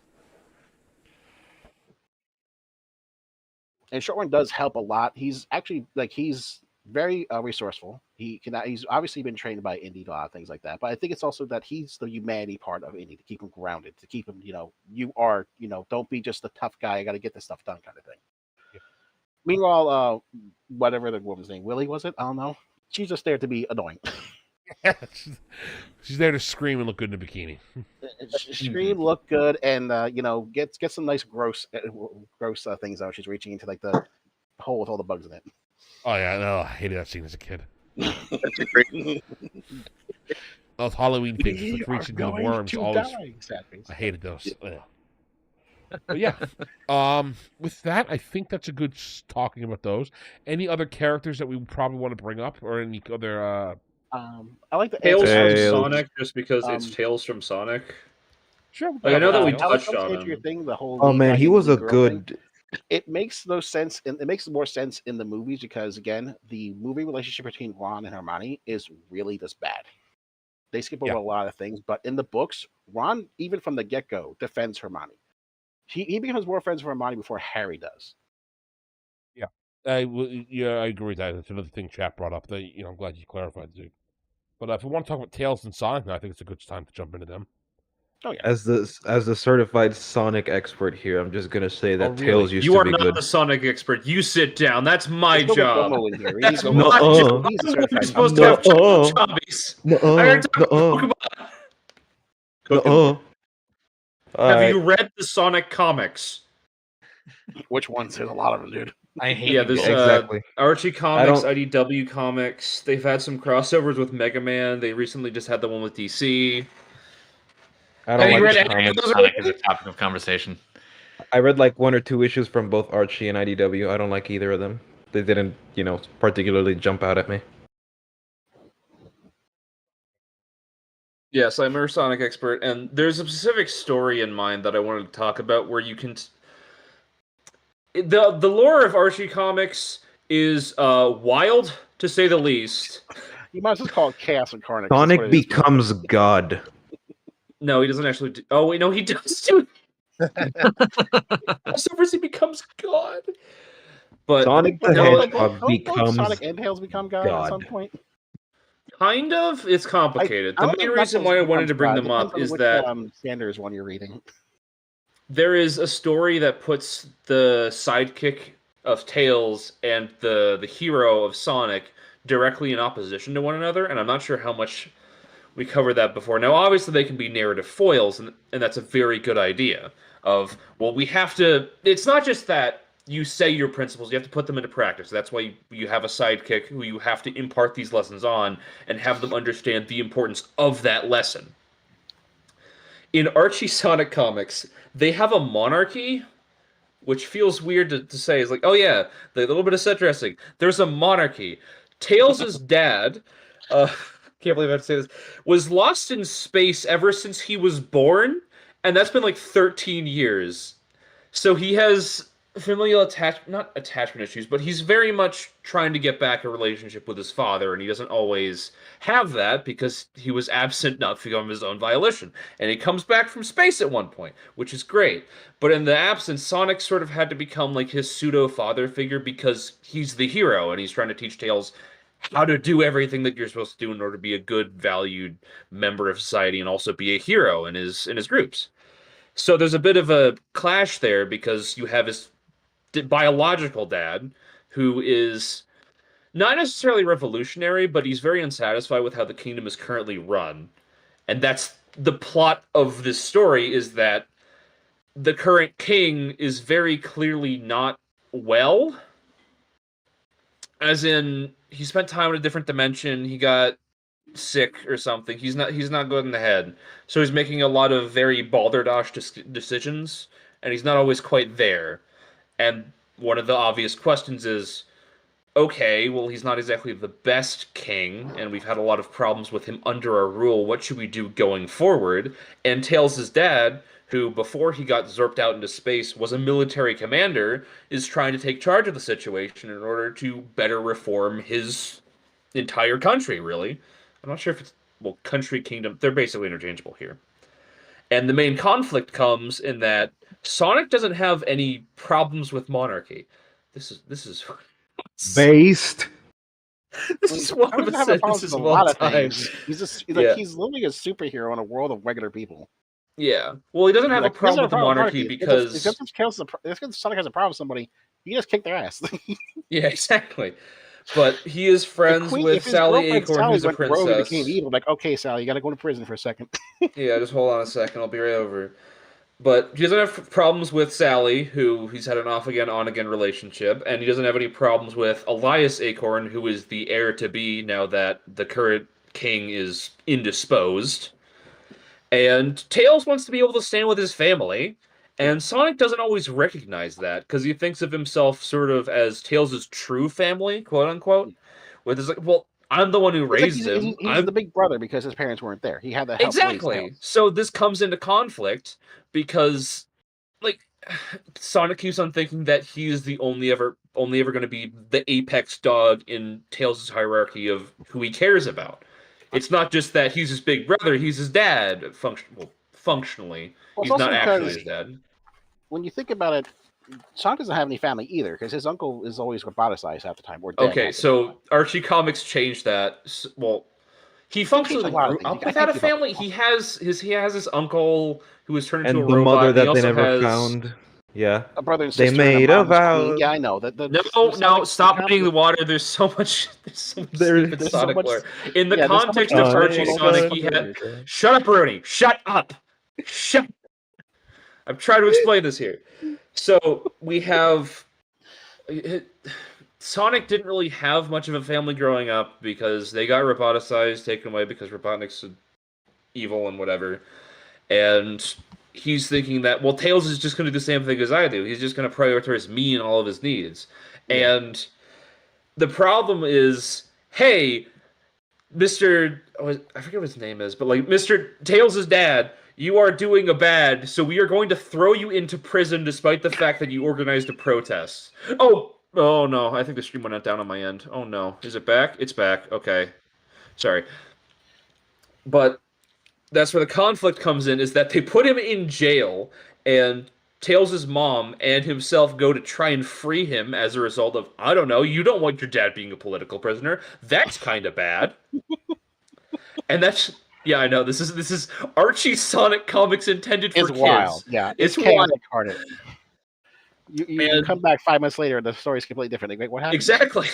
And Short Round does help a lot. He's actually he's very resourceful. He's obviously been trained by Indy, a lot of things like that. But I think it's also that he's the humanity part of Indy to keep him grounded, to keep him, don't be just a tough guy. I got to get this stuff done, kind of thing. Yeah. Meanwhile, whatever the woman's name, Willie was it? I don't know. She's just there to be annoying. She's there to scream and look good in a bikini. Scream, look good, and get some nice gross things out. She's reaching into like the hole with all the bugs in it. Oh yeah, no, I hated that scene as a kid. That's a great. Those Halloween things, like reaching the worms, always. Exactly. I hated those. Yeah. But yeah, with that, I think that's a good talking about those. Any other characters that we probably want to bring up, or any other? I like the Tales from Sonic, just because it's Tales from Sonic. Sure. Like, I know that we touched on him. He was a good. Thing. It makes no sense, and it makes more sense in the movies because again, the movie relationship between Ron and Hermione is really just bad. They skip over a lot of things, but in the books, Ron, even from the get-go, defends Hermione. He becomes more friends with Hermione before Harry does. Yeah, I agree with that. That's another thing chat brought up. I'm glad you clarified, dude. But if we want to talk about Tails and Sonic, I think it's a good time to jump into them. Oh yeah. As the certified Sonic expert here, I'm just gonna say that Oh, really? Tails used You to are be not good. the Sonic expert. You sit down. That's my There's no big job. Gummo in here. We That's need my Gummo. job. He's a You're certified supposed Gummo. to have No. chubbies. I No, gotta talk about no, Pokemon. Cooking. no. Have you read the Sonic comics? Which ones? There's a lot of them, dude. I hate Yeah, you there's both. Exactly. Archie Comics, don't- IDW Comics. They've had some crossovers with Mega Man. They recently just had the one with DC. I Have don't you like. read I any think of those Sonic is a already? topic of conversation. I read like 1 or 2 issues from both Archie and IDW. I don't like either of them. They didn't, particularly jump out at me. Yes, I'm a Sonic expert, and there's a specific story in mind that I wanted to talk about where you can. The lore of Archie Comics is wild, to say the least. You might as well call it Chaos Incarnate. 'Cause that's Sonic what it is. becomes God. No, he doesn't actually do... Oh, wait, no, he does do... Crossovers, he becomes God. But Sonic the no, Hedgehog Don't becomes Sonic and Tails become God at some God. point? kind of, it's complicated. I The don't main know if reason Knuckles why I wanted becomes to bring God. them Depends up on is which, that Sanders one you're reading. there is a story that puts the sidekick of Tails and the hero of Sonic directly in opposition to one another, and I'm not sure how much we covered that before. Now, obviously, they can be narrative foils, and that's a very good idea. Of, well, we have to... It's not just that you say your principles, you have to put them into practice. That's why you have a sidekick who you have to impart these lessons on and have them understand the importance of that lesson. In Archie Sonic comics, they have a monarchy, which feels weird to say. It's like, oh yeah, the little bit of set dressing. There's a monarchy. Tails' dad, can't believe I have to say this, was lost in space ever since he was born, and that's been like 13 years. So he has familial not attachment issues, but he's very much trying to get back a relationship with his father, and he doesn't always have that because he was absent not from his own volition. And he comes back from space at one point, which is great. But in the absence, Sonic sort of had to become like his pseudo father figure because he's the hero and he's trying to teach Tails how to do everything that you're supposed to do in order to be a good, valued member of society and also be a hero in his groups. So there's a bit of a clash there because you have his biological dad, who is not necessarily revolutionary, but he's very unsatisfied with how the kingdom is currently run. And that's the plot of this story, is that the current king is very clearly not well. As in, he spent time in a different dimension, he got sick or something. He's not good in the head. So he's making a lot of very balderdash decisions, and he's not always quite there. And one of the obvious questions is, okay, well, he's not exactly the best king, and we've had a lot of problems with him under our rule. What should we do going forward? And Tails' dad, who before he got zerped out into space was a military commander, is trying to take charge of the situation in order to better reform his entire country, really. I'm not sure if it's, well, country, kingdom, they're basically interchangeable here. And the main conflict comes in that Sonic doesn't have any problems with monarchy. This is Based. this is one of the sentences of all time. He's living a superhero in a world of regular people. Yeah. Well, he doesn't have a problem with the monarchy because if Sonic has a problem with somebody, you just kick their ass. yeah, exactly. But he is friends with Sally Acorn, who's a princess. Became evil. Like, okay, Sally, you got to go to prison for a second. Yeah, just hold on a second. I'll be right over. But he doesn't have problems with Sally, who he's had an off-again, on-again relationship, and he doesn't have any problems with Elias Acorn, who is the heir-to-be now that the current king is indisposed. And Tails wants to be able to stand with his family, and Sonic doesn't always recognize that, because he thinks of himself sort of as Tails' true family, quote-unquote, where there's like, well, I'm the one who raised him. He's the big brother because his parents weren't there. He had that help. Exactly. So this comes into conflict because, like, Sonic keeps on thinking that he's the only ever going to be the apex dog in Tails' hierarchy of who he cares about. It's not just that he's his big brother; he's his dad. Functionally, he's not actually his dad. When you think about it, Sonic doesn't have any family either because his uncle is always roboticized half the time. Or dead okay, so Archie Comics changed that. Well, He functionally a lot of grew things. up I without a think he family. He has his uncle who was turned into And a the robot. mother He that they also never has... found. Yeah. a brother and They sister and made a a mom's vow. queen. Yeah, I know. No, stop muddying the water. There's so much stupid there's so Sonic much- lore. In the yeah, there's so context much of Sonic Archie going Sonic, on. he had... Shut up, Rooney! Shut up! Shut... I'm trying to explain this here. So, we have... Sonic didn't really have much of a family growing up because they got roboticized, taken away because Robotnik's evil and whatever. And he's thinking that, well, Tails is just going to do the same thing as I do. He's just going to prioritize me and all of his needs. Yeah. And the problem is, hey, Mr. I forget what his name is, but like Mr. Tails' dad, you are doing a bad, so we are going to throw you into prison despite the fact that you organized a protest. Oh no, I think the stream went down on my end. Oh no. Is it back? It's back. Okay. Sorry. But that's where the conflict comes in, is that they put him in jail, and Tails' mom and himself go to try and free him as a result of, I don't know, you don't want your dad being a political prisoner. That's kind of bad. And that's... Yeah, I know. This is Archie Sonic comics intended for kids. It's wild. Yeah, it's wild. wild. You come back 5 months later and the story's completely different. Like, wait, what happened? Exactly.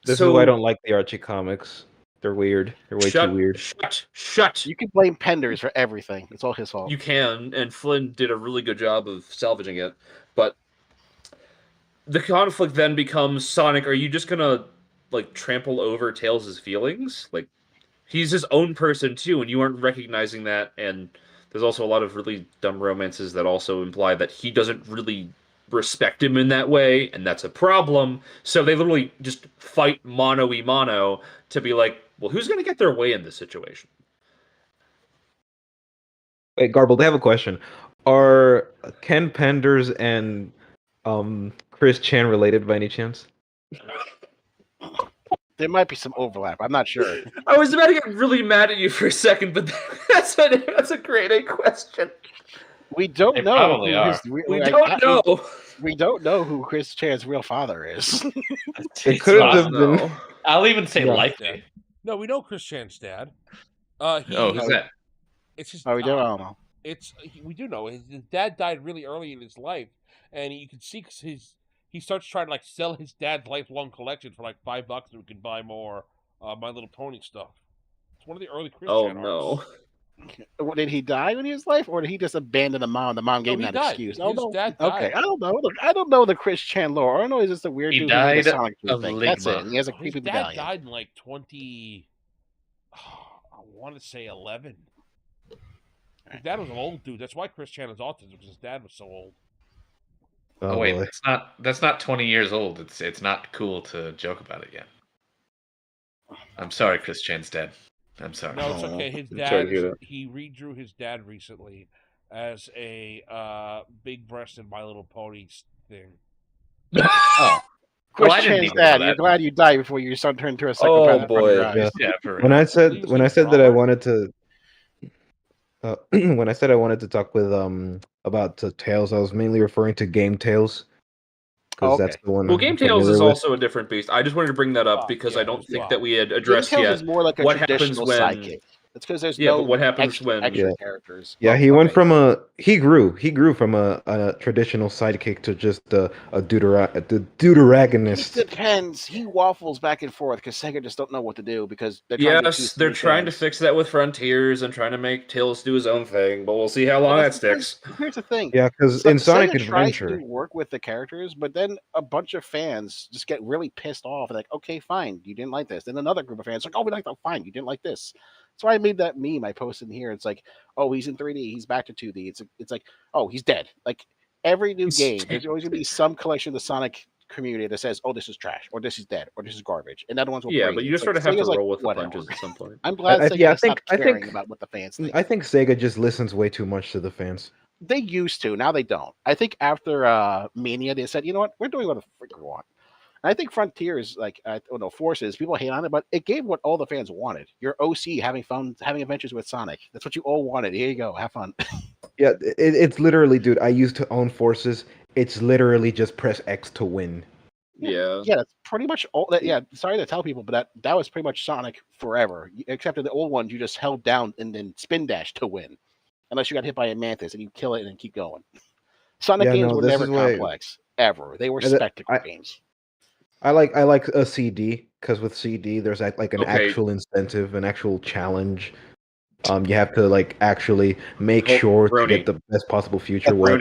This is why I don't like the Archie comics. They're weird. They're way too weird. Shut. You can blame Penders for everything. It's all his fault. You can, and Flynn did a really good job of salvaging it. But the conflict then becomes, Sonic, are you just gonna like trample over Tails' feelings? Like, he's his own person too, and you aren't recognizing that. And there's also a lot of really dumb romances that also imply that he doesn't really respect him in that way, and that's a problem. So they literally just fight mano-y-mano to be like, well, who's going to get their way in this situation? Wait, Garbled, I have a question. Are Ken Penders and Chris Chan related by any chance? There might be some overlap. I'm not sure. I was about to get really mad at you for a second, but that's a grade A question. We don't They know. probably are. We don't know who Chris Chan's real father is. It could have been. I'll even say Yeah. likely. No, we know Chris Chan's dad. Who's that? It's just. Oh, we don't. I don't know. We do know his dad died really early in his life, and you can see he starts trying to like sell his dad's lifelong collection for like $5 so we can buy more My Little Pony stuff. It's one of the early Chris Chan arcs. Did he die when he was life, or did he just abandon the mom? The mom gave him that excuse. His dad died. Okay, I don't know. Look, I don't know the Chris Chan lore. I don't know. He's just a weird dude. He died Sonic of thing. That's it. Ligma. He has a His creepy dad medallion. died in like 20. I want to say 11. His dad was an old dude. That's why Chris Chan is autism, because his dad was so old. Oh wait, boy. that's not 20 years old. It's not cool to joke about it yet. I'm sorry, Chris Chan's dead. I'm sorry. No, it's okay. His I'm sorry to hear dad, that. he redrew his dad recently as a big-breasted My Little Pony thing. Oh. Chris Well, I didn't Chan's even know dad. that. You're glad you died before your son turned into a psychopath. Oh, boy. Yeah. Yeah, for real. When I said He was when in I said that I drama. wanted to when I said I wanted to talk with about Tales, I was mainly referring to Game Tales. Because that's the one. Well, I'm Game Tales familiar is with. also a different beast. I just wanted to bring that up because I don't think that we had addressed Game Tales yet is more like a what happens traditional when. sidekick. It's because there's Yeah, no but what happens extra, when- extra Yeah. characters. Yeah, Well, he went okay. from he grew from a traditional sidekick to just a deuteragonist. It depends. He waffles back and forth because Sega just don't know what to do because they're trying to Yes, they're trying to fix that with Frontiers and trying to make Tails do his own thing, but we'll see how long that sticks. Here's the thing. Yeah, because in Sonic Sega tries Adventure, to work with the characters, but then a bunch of fans just get really pissed off and like, okay, fine, you didn't like this. Then another group of fans like, oh, we like that. Fine, you didn't like this. So I made that meme I posted in here. It's like, oh, he's in 3D, he's back to 2D. It's like, oh, he's dead. Like every new game, there's always gonna be some collection of the Sonic community that says, oh, this is trash, or this is dead, or this is garbage, and other ones will. Yeah, praise but it. you just It's sort of like, have to Sega's roll like, with the whatever. punches at some point. I'm glad Sega yeah, I stopped think- caring about what the fans think. I think Sega just listens way too much to the fans. They used to. Now they don't. I think after Mania, they said, you know what? We're doing what the frick we want. And I think Frontiers, Forces, people hate on it, but it gave what all the fans wanted. Your OC having fun, having adventures with Sonic. That's what you all wanted. Here you go. Have fun. Yeah, it's literally, dude. I used to own Forces. It's literally just press X to win. Yeah. Yeah, that's pretty much all. Yeah, sorry to tell people, but that was pretty much Sonic forever. Except in the old ones, you just held down and then spin dash to win, unless you got hit by a mantis and you kill it and then keep going. Sonic Yeah, games no, were this never is why complex ever. They were and the- spectacle games. I like a CD because with CD there's like an Okay. actual incentive, an actual challenge. You have to like actually make Hold- sure to Brony. get the best possible future. What?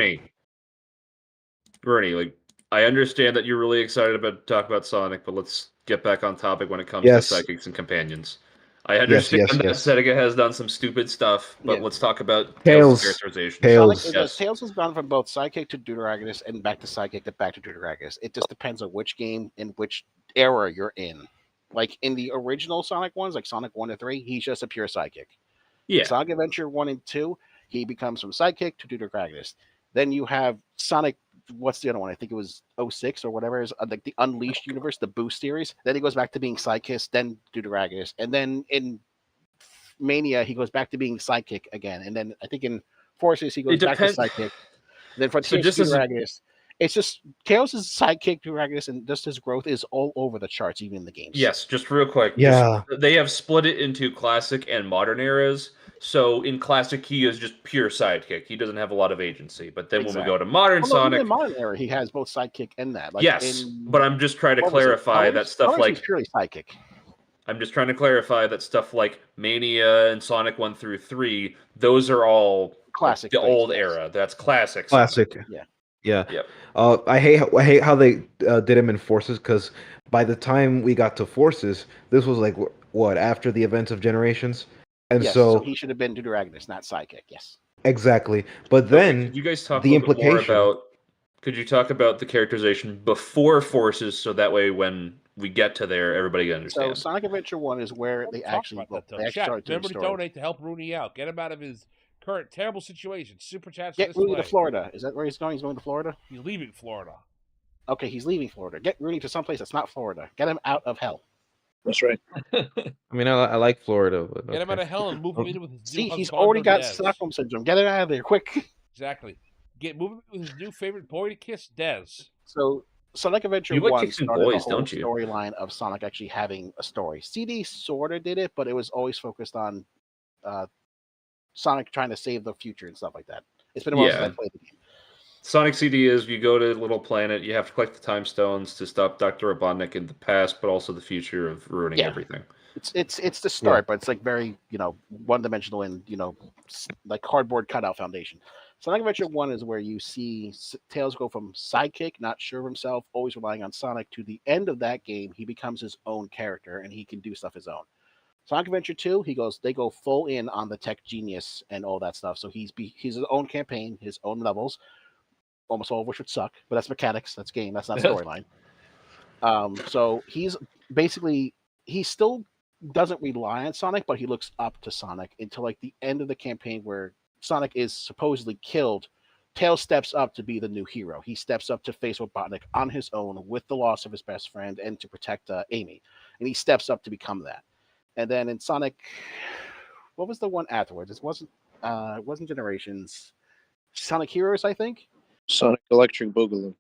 Bernie, like I understand that you're really excited about to talk about Sonic, but let's get back on topic when it comes Yes. to Sidekicks and Companions. I Yes, understand yes, that yes. Sega has done some stupid stuff, but Yeah. let's talk about Tails. characterization. Tails. Sonic, Tails has gone from both Sidekick to Deuteragonist and back to Sidekick to back to Deuteragonist. It just depends on which game and which era you're in. Like in the original Sonic ones, like Sonic 1 to 3, he's just a pure Sidekick. Yeah. Sonic Adventure 1 and 2, he becomes from Sidekick to Deuteragonist. Then you have Sonic, what's the other one? I think it was 06 or whatever, is like the Unleashed universe, the Boost series. Then he goes back to being Sidekick, then Deuteragonist. And then in Mania, he goes back to being Sidekick again. And then I think in Forces, he goes back to Sidekick. Then Frontiers to Deuteragonist. It's just Chaos is Sidekick Deuteragonist, and just his growth is all over the charts, even in the games. Yes, just real quick. Yeah. They have split it into classic and modern eras. So in classic, he is just pure sidekick. He doesn't have a lot of agency. But then when we go to modern Sonic, in modern era, he has both sidekick and that. Like yes, but I'm just trying to clarify that stuff Colors like is purely sidekick. I'm just trying to clarify that stuff like Mania and Sonic 1 through 3, those are all classic. The old era. That's classic. Classic. Sonic. Yeah. Yeah. Yep. I hate how they did him in Forces, because by the time we got to Forces, this was like what, after the events of Generations, and yes, so he should have been Deuteragonist, not Sidekick. Yes. Exactly, but then could you guys talk the a little bit more implication. about? Could you talk about the characterization before Forces, so that way when we get to there, everybody can understand? So Sonic Adventure 1 is where they actually Chat, remember to donate to help Rooney out. Get him out of his current terrible situation. Super chats. Get Rooney to Florida. Is that where he's going? He's going to Florida? He's leaving Florida. Okay, he's leaving Florida. Get Rooney to someplace that's not Florida. Get him out of hell. That's right. I mean, I like Florida, but Get him out of hell and move him in with his See, new he's husband, already got Dez. Stockholm syndrome. Get it out of there, quick. Exactly. Move him with his new favorite boy to kiss, Dez. So Sonic Adventure You like 1 kissing started boys, the whole don't you? storyline of Sonic actually having a story. CD sort of did it, but it was always focused on Sonic trying to save the future and stuff like that. It's been a while since I played the game. Sonic CD is you go to Little Planet, you have to collect the time stones to stop Dr. Robotnik in the past, but also the future of ruining everything. It's the start, but it's like very, one dimensional and, like cardboard cutout foundation. Sonic Adventure 1 is where you see Tails go from sidekick, not sure of himself, always relying on Sonic, to the end of that game, he becomes his own character and he can do stuff his own. Sonic Adventure 2, they go full in on the tech genius and all that stuff. So he's his own campaign, his own levels, almost all of which would suck, but that's mechanics, that's game, that's not storyline. So he's basically, he still doesn't rely on Sonic, but he looks up to Sonic until like the end of the campaign where Sonic is supposedly killed. Tails steps up to be the new hero. He steps up to face Robotnik on his own with the loss of his best friend and to protect Amy. And he steps up to become that. And then in Sonic, what was the one afterwards? It wasn't Generations. Sonic Heroes, I think. Sonic Electric Boogaloo.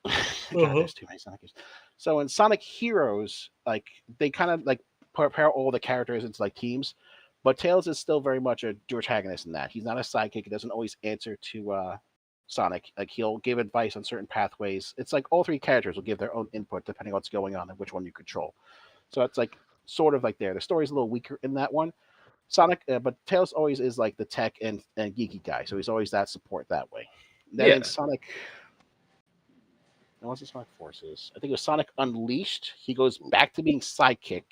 God, there's too many Sonic Heroes. So in Sonic Heroes, like they kind of like prepare all the characters into like teams, but Tails is still very much a protagonist in that. He's not a sidekick. He doesn't always answer to Sonic. Like he'll give advice on certain pathways. It's like all three characters will give their own input depending on what's going on and which one you control. So it's like sort of like there. The story's a little weaker in that one. Sonic, but Tails always is like the tech and geeky guy, so he's always that support that way. Then in Sonic, what's the Sonic Forces? I think it was Sonic Unleashed. He goes back to being sidekick,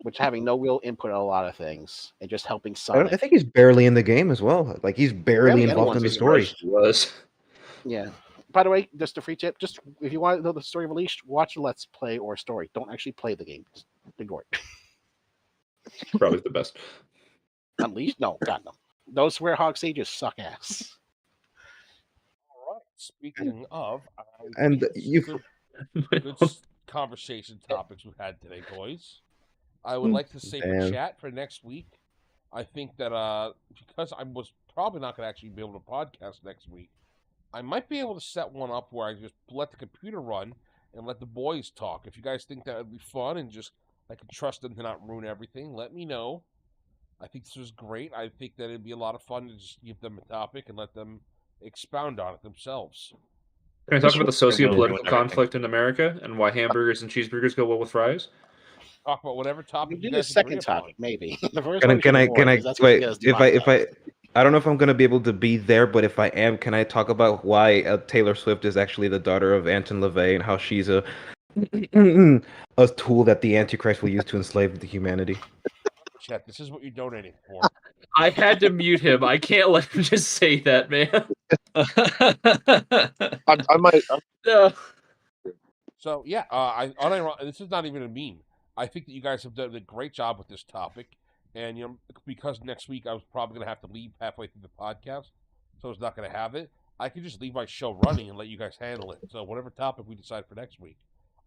which having no real input on a lot of things and just helping Sonic. I think he's barely in the game as well. Like he's barely involved in the story. He was. Yeah. By the way, just a free tip: just if you want to know the story of Unleashed, watch a Let's Play or a story. Don't actually play the game. Just ignore it. Probably the best. Unleashed? No, God no. Those Werehog sages suck ass. All right. Speaking of, and good conversation topics we had today, boys. I would like to say for chat for next week. I think that because I was probably not going to actually be able to podcast next week, I might be able to set one up where I just let the computer run and let the boys talk. If you guys think that would be fun and just I can trust them to not ruin everything, let me know. I think this was great. I think that it'd be a lot of fun to just give them a topic and let them expound on it themselves. Can I talk about the socio-political conflict in America and why hamburgers and cheeseburgers go well with fries? Talk about whatever topic You you do the guys agree second upon. topic, maybe. The first Can I, one can should I, be can I, boring, 'cause that's what wait, you guys if I demonetized. I don't know if I'm gonna be able to be there, but if I am, can I talk about why Taylor Swift is actually the daughter of Anton LaVey and how she's a tool that the Antichrist will use to enslave the humanity? Chet, this is what you're donating for. I had to mute him. I can't let him just say that, man. I might. No. So yeah, this is not even a meme. I think that you guys have done a great job with this topic, and because next week I was probably going to have to leave halfway through the podcast, so I was not going to have it. I could just leave my show running and let you guys handle it. So whatever topic we decide for next week,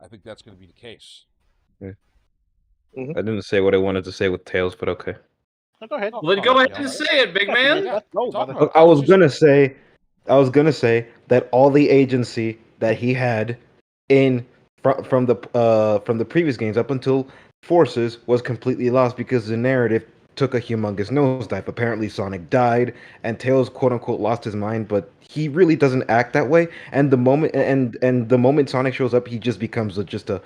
I think that's going to be the case. Yeah. I didn't say what I wanted to say with Tails, but okay. Oh, go ahead. Well, then go ahead and say it, big man. Yeah, Go, talk brother. about it. I was gonna say that all the agency that he had from the previous games up until Forces was completely lost because the narrative took a humongous nosedive. Apparently, Sonic died, and Tails quote unquote lost his mind, but he really doesn't act that way. And the moment Sonic shows up, he just becomes just a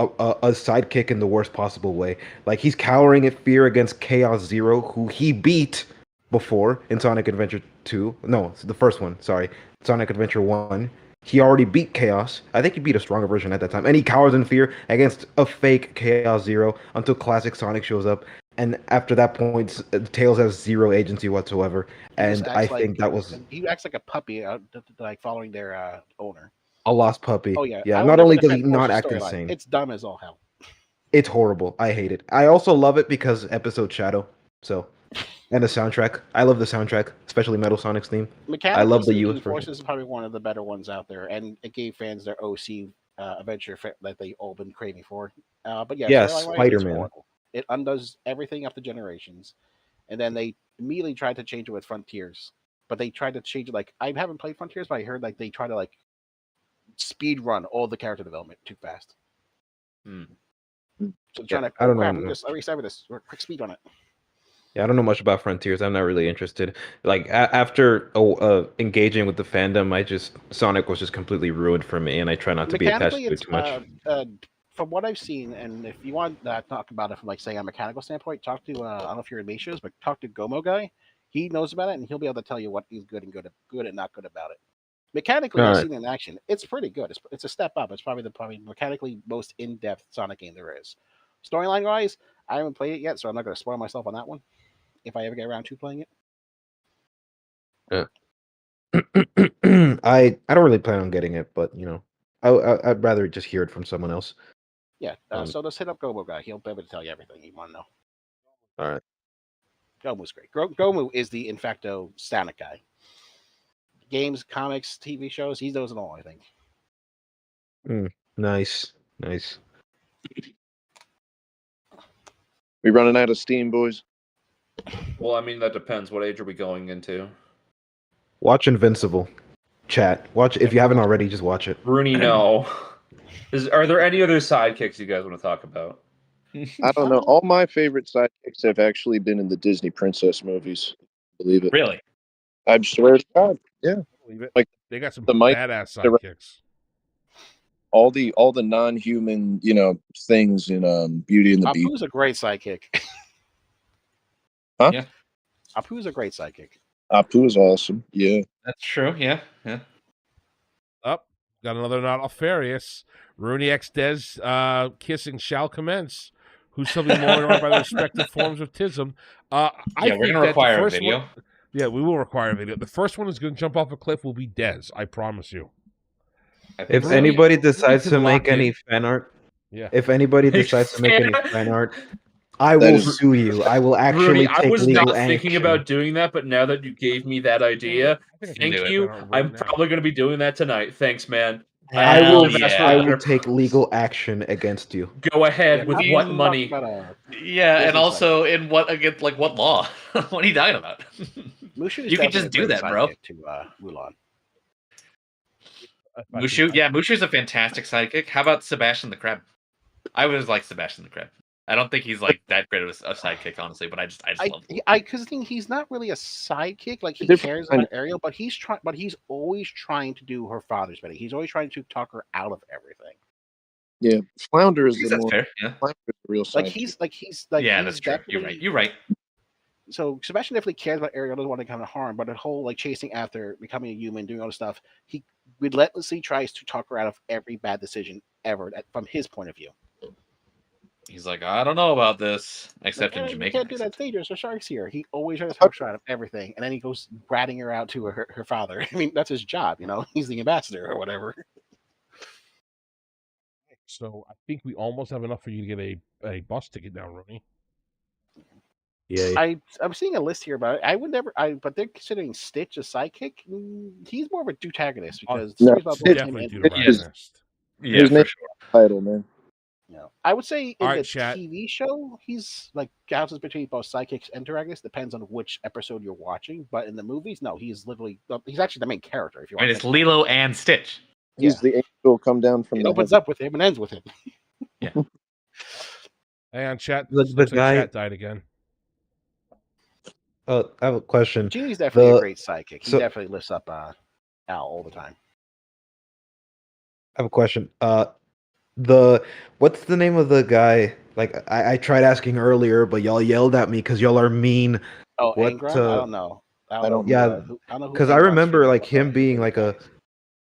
sidekick in the worst possible way. Like he's cowering in fear against Chaos Zero, who he beat before in Sonic Adventure 2. No, it's the first one. Sorry, Sonic Adventure 1. He already beat Chaos. I think he beat a stronger version at that time, and he cowers in fear against a fake Chaos Zero until Classic Sonic shows up. And after that point, Tails has zero agency whatsoever. And I think that was he acts like a puppy, like following their owner. a lost puppy. Oh yeah. Yeah. I Not will only never does he defend not Force's act storyline. insane, It's dumb as all hell. it's horrible. I hate it. I also love it because episode Shadow. So, and the soundtrack. I love the soundtrack, especially Metal Sonic's theme. Mechanically, I love the speaking, US version. Forces is probably one of the better ones out there, and it gave fans their OC adventure that they all been craving for. But yeah, Yes, storyline-wise, it's Spider-Man. horrible. It undoes everything after Generations, and then they immediately tried to change it with Frontiers. But they tried to change it like I haven't played Frontiers, but I heard like they try to like speed run all the character development too fast. So trying to I don't know. crap, we just restart with this. We're quick speed on it. Yeah, I don't know much about Frontiers. I'm not really interested. Like after engaging with the fandom, Sonic was just completely ruined for me, and I try not to be attached to it too much. From what I've seen, and if you want to talk about it from like say a mechanical standpoint, talk to I don't know if you're in Macios, but talk to Gomo guy. He knows about it, and he'll be able to tell you what is good and not good about it. Mechanically, I've seen it in action. It's pretty good. It's a step up. It's probably the mechanically most in-depth Sonic game there is. Storyline wise, I haven't played it yet, so I'm not going to spoil myself on that one. If I ever get around to playing it. Yeah. I don't really plan on getting it, but I'd rather just hear it from someone else. Yeah. So just hit up Gomu guy. He'll be able to tell you everything you want to know. All right. Gomu's great. Gomu is the infacto Sonic guy. Games, comics, TV shows, he knows it all, I think. Nice. We running out of steam, boys? Well, I mean, that depends. What age are we going into? Watch Invincible. Chat. Watch if you haven't already. Just watch it. Rooney, no. Are there any other sidekicks you guys want to talk about? I don't know. All my favorite sidekicks have actually been in the Disney princess movies. Believe it. Really? I swear to God. Yeah. Believe it. Like They got some the mic- badass sidekicks. all the non-human, things in Beauty and the Beast. Apu's a great sidekick. Huh? Yeah. Apu's a great sidekick. Apu is awesome. Yeah. That's true. Yeah. Up. Got another not nefarious. Rooney X Des kissing shall commence. Who shall be more by the respective forms of tism. We're going to require a video. Yeah, we will require a video. The first one is going to jump off a cliff will be Dez. I promise you. If anybody decides to make any fan art, if anybody decides to make any fan art, I will sue you. I will actually Rudy, take I was legal not action. thinking about doing that, but now that you gave me that idea, thank you. I'm probably going to be doing that tonight. Thanks, man. I will take legal action against you. Go ahead with what money? And also in what against what law? What are you talking about? You can just do that, bro. To Mulan. Mushu, yeah, Mushu's a fantastic sidekick. How about Sebastian the Crab? I always like Sebastian the Crab. I don't think he's like that great of a sidekick, honestly, but I just love him. Because he's not really a sidekick. Like he Different cares kind about Ariel, but he's always trying to do her father's bidding. He's always trying to talk her out of everything. Yeah, Flounder is the That's more fair. Yeah. Flounder is the real Like sidekick. he's Yeah, that's true. You're right. So Sebastian definitely cares about Ariel, doesn't want to come to harm, but the whole like chasing after, becoming a human, doing all this stuff, he relentlessly tries to talk her out of every bad decision ever from his point of view. He's like, I don't know about this, except in You Jamaica. can't do that. It's dangerous. There's sharks here. He always tries to talk her out of everything, and then he goes ratting her out to her father. I mean, that's his job, you know. He's the ambassador or whatever. So I think we almost have enough for you to get a bus ticket now, Rooney. Yeah. I'm seeing a list here about it. I would never. But they're considering Stitch a sidekick. He's more of a dudeagonist because the story's about both him Definitely and dudeagonist. Yeah, His for name- sure. Title, man. Yeah. I would say in Alright, the chat. TV show, he's like bounces between both sidekicks and antagonists. Depends on which episode you're watching. But in the movies, no, he's actually the main character. If you I mean, want, it's Lilo and Stitch. He's the angel come down from it the opens heaven. up with him and ends with him. Hang on, chat. The Looks like guy- chat died again. I have a question. Genie's definitely The- a great sidekick. He so- definitely lifts up Al all the time. I have a question. What's the name of the guy? Like I tried asking earlier, but y'all yelled at me because y'all are mean. Oh, What, Angron? I don't know. I don't- Yeah, because I remember like him being like a,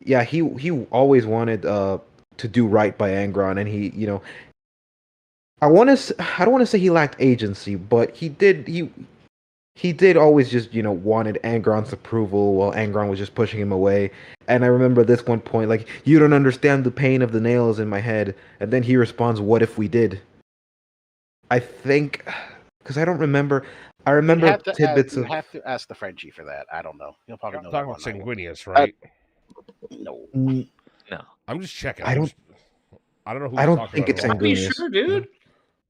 yeah, he always wanted to do right by Angron, and he, you know, I don't want to say he lacked agency, but he did always just, you know, wanted Angron's approval while Angron was just pushing him away. And I remember this one point, like, you don't understand the pain of the nails in my head. And then he responds, what if we did? I think, because I don't remember. I remember tidbits You of. have to ask the Frenchie for that. I don't know. He'll probably I'm know. talking that about one. Sanguinius, right? No. Mm, No. I'm just checking. I don't know who I we're don't talking think about it's at all. Are you Sanguinius. sure, dude?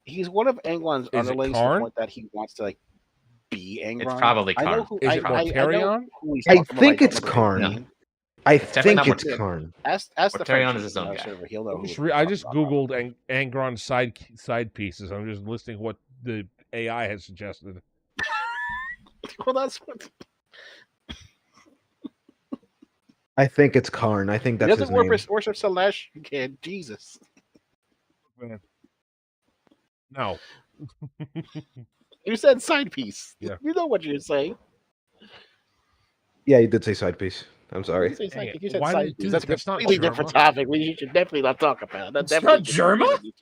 He's one of Angron's Is it underlings to the Karn? point that he wants to like be Angron. It's probably I know Karn. who. Is I, it I, I know Mortarion? who he's I talking about, think don't it's remember his Karn. name. I It's definitely think not it's Karn. Ask the Mortarion Frenchie is his own guy. server. He'll know. I just googled Angron side pieces. I'm just listing what the AI has suggested. Well, that's what. I think it's Karn. I think He that's his doesn't name. worship Celeste. Kid, Jesus. No. You said side piece. Yeah. You know what you're saying. Yeah, you did say side piece. I'm sorry. You said Dang side it. piece. You said Why side did it do piece. that? That's a That's not completely different Germa. topic. We should definitely not talk about. That It's definitely not should Germa? be-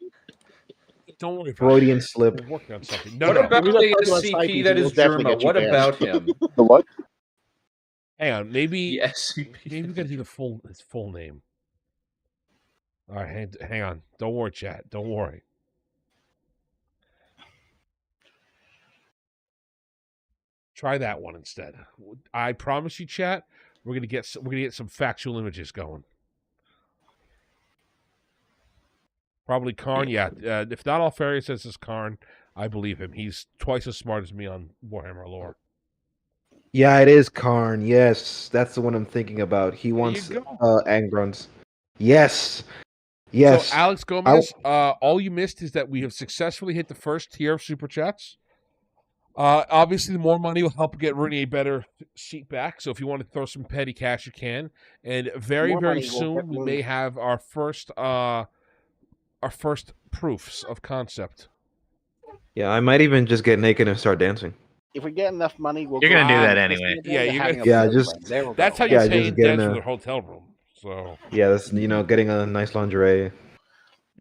Don't worry about Freudian it. slip. We're working on something. No, What no. about If we don't the talk about SCP Sidekicks, that we'll is definitely Germa? get you What banned. about him? The what? Hang on. Maybe The SCP. maybe we gotta do his full name. All right, hang on. Don't worry, chat. Don't worry. Try that one instead. I promise you, chat. We're gonna get some factual images going. Probably Karn. Yeah. If not, Alfaria says it's Karn. I believe him. He's twice as smart as me on Warhammer lore. Yeah, it is Karn. Yes, that's the one I'm thinking about. He you wants go. Angron's. Yes. Yes. So Alex Gomez, all you missed is that we have successfully hit the first tier of super chats. Obviously, the more money will help get Rooney a better seat back. So if you want to throw some petty cash, you can. And very, More very money will soon get we Rooney. may have our first proofs of concept. Yeah, I might even just get naked and start dancing. If we get enough money, we'll. You're go gonna do on that to anyway. Disney Yeah, again, you're having gonna- a Yeah, just- boyfriend. There we That's how go. you Yeah, pay just in getting dance a- with a hotel room. So Yeah, that's getting a nice lingerie.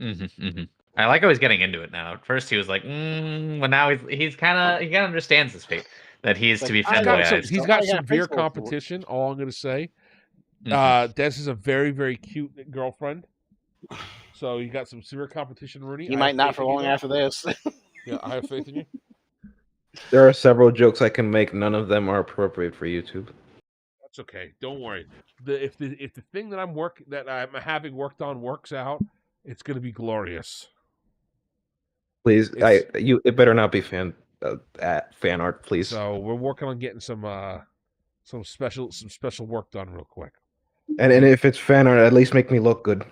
I like how he's getting into it now. At first, he was like, but now he kind of understands his fate that he is to be Like, fanboyized. he's So got I some got severe Facebook. competition. All I'm gonna say. Mhm. Des is a very, very cute girlfriend. So you got some severe competition, Rooney. He I might have not faith for in you long there. after this. Yeah, I have faith in you. There are several jokes I can make. None of them are appropriate for YouTube. That's okay. Don't worry. If the thing that I'm having worked on works out, it's going to be glorious. Please, It's- it better not be fan art, please. So we're working on getting some special work done real quick. And if it's fan art, at least make me look good.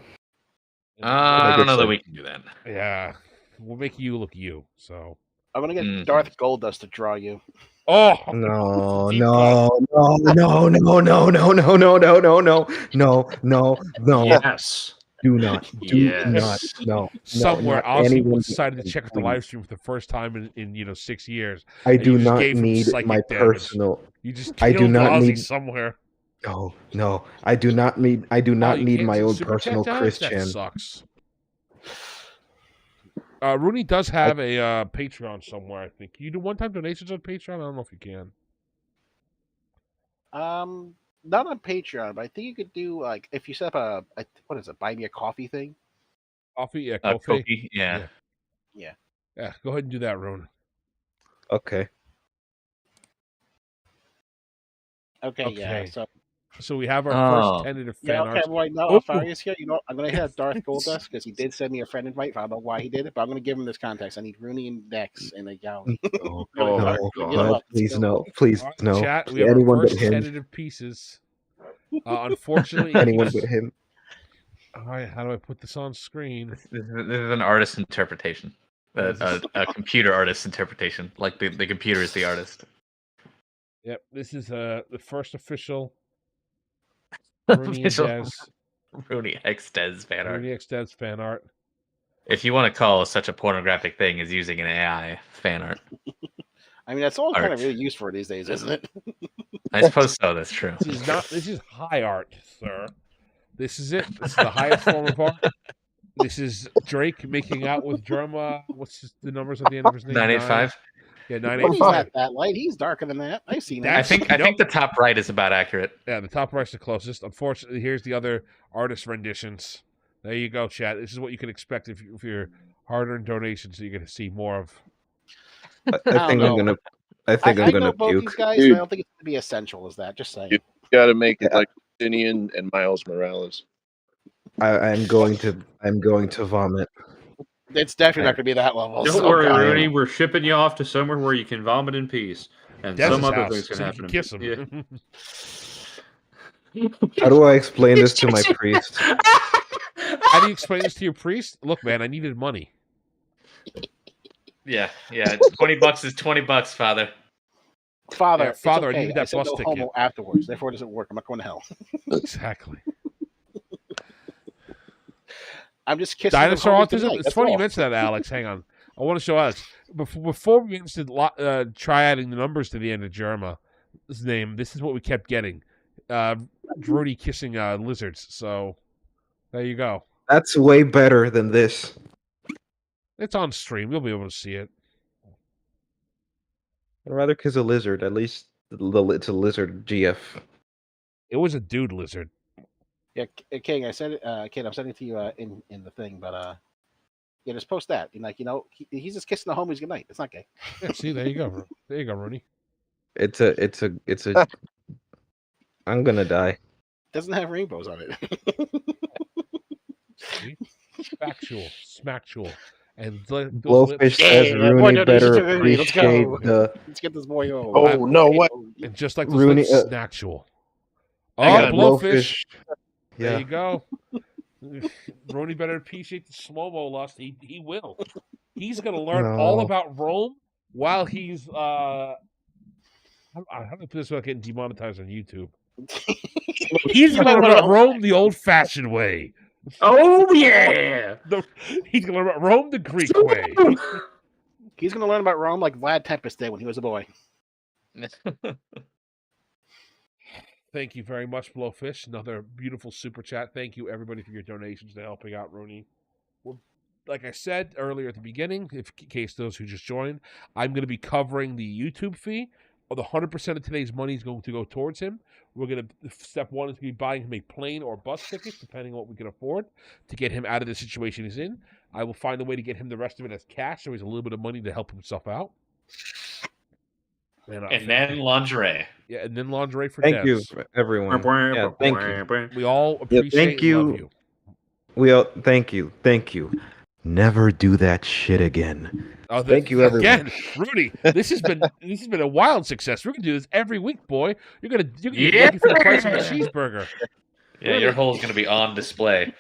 I don't know that said. we can do that. Yeah, we'll make you look you. So I'm gonna get Darth Goldust to draw you. oh No, deep no, no, no, no, no, no, no, no, no, no, no, no, no. Yes. Do not, do Yes. not, no. somewhere not Ozzy anyone, decided to check out the please. live stream for the first time in 6 years. I and do you just not gave him need psychic my damage. personal. You just I killed do not Ozzy need- somewhere. No, no, I do not need. I do not Oh, you need can't my send own super personal chat to Alex? That Christian. sucks. Rooney does have a Patreon somewhere, I think. Can you do one-time donations on Patreon? I don't know if you can. Not on Patreon, but I think you could do like if you set up a what is it, buy me a coffee thing. Coffee? Yeah, Kofi. Kofi, yeah. Yeah. Yeah, go ahead and do that, Roon. Okay. Okay, yeah. Okay. So we have our Oh. first tentative Yeah, fan okay, art. right now, Oh. Alfarius here. You know, I'm going to hit Darth Goldust because he did send me a friend invite. I don't know why he did it, but I'm going to give him this context. I need Rooney and Dex and a Yowie. No, Oh, no, my God. no, please no, please All right, no. Chat, we have Anyone our but first him. tentative pieces. Unfortunately, Anyone he's- but him. All right, how do I put this on screen? This is an artist interpretation. A computer artist interpretation. Like the computer is the artist. Yep, this is the first official Rooney and Des. Rooney X Des fan art. Rooney X Des fan art. If you want to call such a pornographic thing as using an AI fan art. I mean, that's all kind Art. of really used for these days, isn't it? I suppose so, that's true. This is high art, sir. This is it. This is the highest form of art. This is Drake making out with Jerma. What's the numbers at the end of his name? 985. Yeah, He's 985. not that light. He's darker than that. I've seen I that. think the top right is about accurate. Yeah, the top right's the closest. Unfortunately, here's the other artist renditions. There you go, chat. This is what you can expect if you're hard-earned donations. So you're going to see more of. I don't think know. I'm gonna. I think I I'm know gonna both puke. these guys, Dude. and I don't think it's going to be essential as that. Just saying. You got to make it Yeah. like Justinian and Miles Morales. I'm going to vomit. It's definitely not going to be that level. Don't so- worry, God. Rooney. We're shipping you off to somewhere where you can vomit in peace, and Dez's some other house, things can so you happen. can kiss him. Yeah. How do I explain this to my priest? How do you explain this to your priest? Look, man, I needed money. Yeah. $20 is $20, Father. Father, Yeah, it's Father, I okay. needed that said bus no ticket. homo afterwards. Therefore, it doesn't work. I'm not going to hell. Exactly. I'm just kissing Dinosaur the homies autism. tonight, It's that's funny you all. mentioned that, Alex. Hang on. I want to show Alex. Before we instant try adding the numbers to the end of Jerma's name, this is what we kept getting. Rudy kissing lizards. So there you go. That's way better than this. It's on stream. You'll be able to see it. I'd rather kiss a lizard. At least it's a lizard GF. It was a dude lizard. Yeah, King, I said it. Kid, I'm sending it to you in the thing, but yeah, just post that. And like, he's just kissing the homies goodnight. It's not gay. Yeah, see, there you go. There you go, Rudy. It's a. I'm gonna die. It doesn't have rainbows on it. See? Smacktual. And those Blowfish lips- says Yeah, Rooney boy, no, better let's go. appreciate the. Let's get this boy over. Oh, no, what? And just like those Rooney, lips, snacktual. Oh, Hang on, blowfish. There Yeah. you go. Rony better appreciate the slow-mo lust. He will. He's going to learn all No. about Rome while he's how do I put this without getting demonetized on YouTube? He's going to learn about Rome the old-fashioned way. Oh yeah! He's going to learn about Rome the Greek way. He's going to learn about Rome like Vlad Tempest did when he was a boy. Thank you very much, Blowfish. Another beautiful super chat. Thank you, everybody, for your donations to helping out Rooney. Well, like I said earlier at the beginning, in case those who just joined, I'm going to be covering the YouTube fee. The 100% of today's money is going to go towards him. We're going to, step one is to be buying him a plane or bus ticket, depending on what we can afford, to get him out of the situation he's in. I will find a way to get him the rest of it as cash, so he has a little bit of money to help himself out. And then lingerie. Yeah, and then lingerie for Thank Debs. you, everyone. Yeah, thank you. We all appreciate thank and love you. you. We all thank you. Never do that shit again. Oh, Thank you, everyone. Again, Rudy, this has been a wild success. We're gonna do this every week, boy. You're gonna get lucky for the price of a cheeseburger. Yeah, your hole is going to be on display.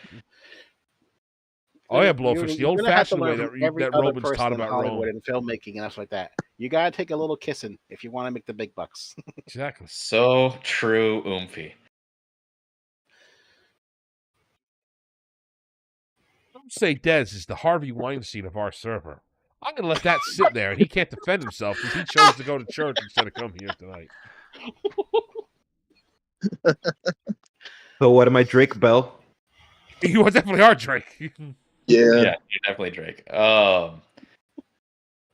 Oh yeah, Blowfish, the You're gonna have to old-fashioned way learn from every that other Roman's person taught in about Hollywood Rome. and filmmaking and stuff like that. You gotta take a little kissing if you want to make the big bucks. Exactly. So true, Oomphy. Some say Dez is the Harvey Weinstein of our server. I'm gonna let that sit there, and he can't defend himself because he chose to go to church instead of come here tonight. So what am I, Drake Bell? You definitely are Drake. Yeah. Yeah, you're definitely Drake.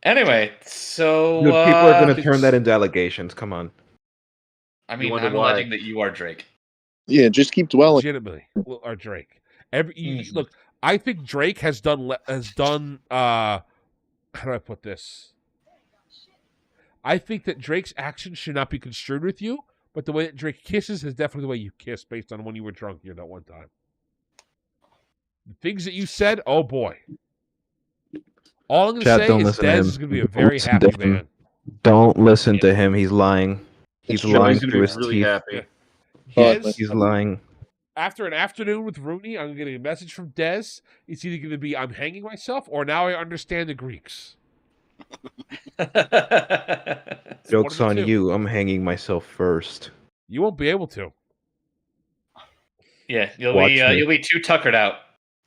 Anyway, so Dude, people are gonna turn that into allegations. Come on. I mean, wonder I'm why. alleging that you are Drake. Yeah, just keep dwelling. Legitimately, are Drake. Look, I think Drake has done. How do I put this? I think that Drake's actions should not be construed with you, but the way that Drake kisses is definitely the way you kiss, based on when you were drunk here that one time. The things that you said, oh boy. All I'm going to Chat, say don't is listen to Dez him. is going to be a Don't very listen happy to him. man. Don't listen to him. He's lying. He's true. lying He's gonna through be his really teeth. happy. Yeah. But- His, He's lying. after an afternoon with Rooney, I'm getting a message from Dez. It's either going to be I'm hanging myself or now I understand the Greeks. It's one Joke's of on the two. you. I'm hanging myself first. You won't be able to. Yeah, you'll Watch be me. you'll be too tuckered out.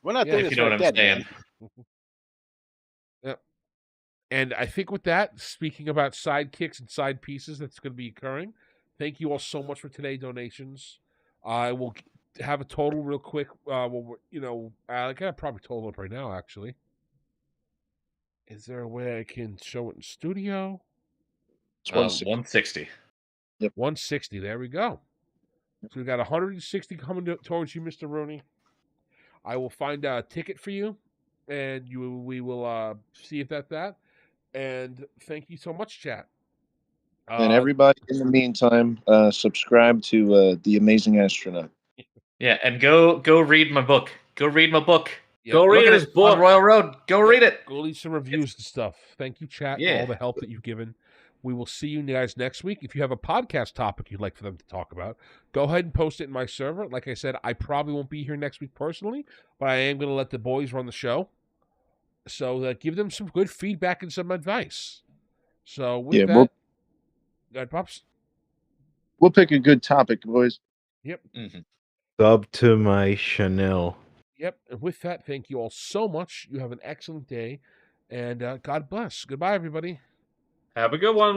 We're not Yeah, doing if this you know for what I'm dead, saying. man. Yep. And I think with that, speaking about sidekicks and side pieces that's going to be occurring, thank you all so much for today donations. I will have a total real quick. I can probably total it right now, actually. Is there a way I can show it in studio? It's 160. 160. There we go. So we've got 160 coming towards you, Mr. Rooney. I will find a ticket for you, and we will see if that's that. And thank you so much, chat. And everybody, in the meantime, subscribe to The Amazing Astronaut. Yeah, and go read my book. Go read my book. Yep. Go Look read at his it book. on Royal Road. Go read it. Go leave some reviews and stuff. Thank you, chat, for Yeah. all the help that you've given. We will see you guys next week. If you have a podcast topic you'd like for them to talk about, go ahead and post it in my server. Like I said, I probably won't be here next week personally, but I am going to let the boys run the show. So give them some good feedback and some advice. So with that, go ahead, Pops. We'll pick a good topic, boys. Yep. Sub to my Chanel. Yep. And with that, thank you all so much. You have an excellent day, and God bless. Goodbye, everybody. Have a good one.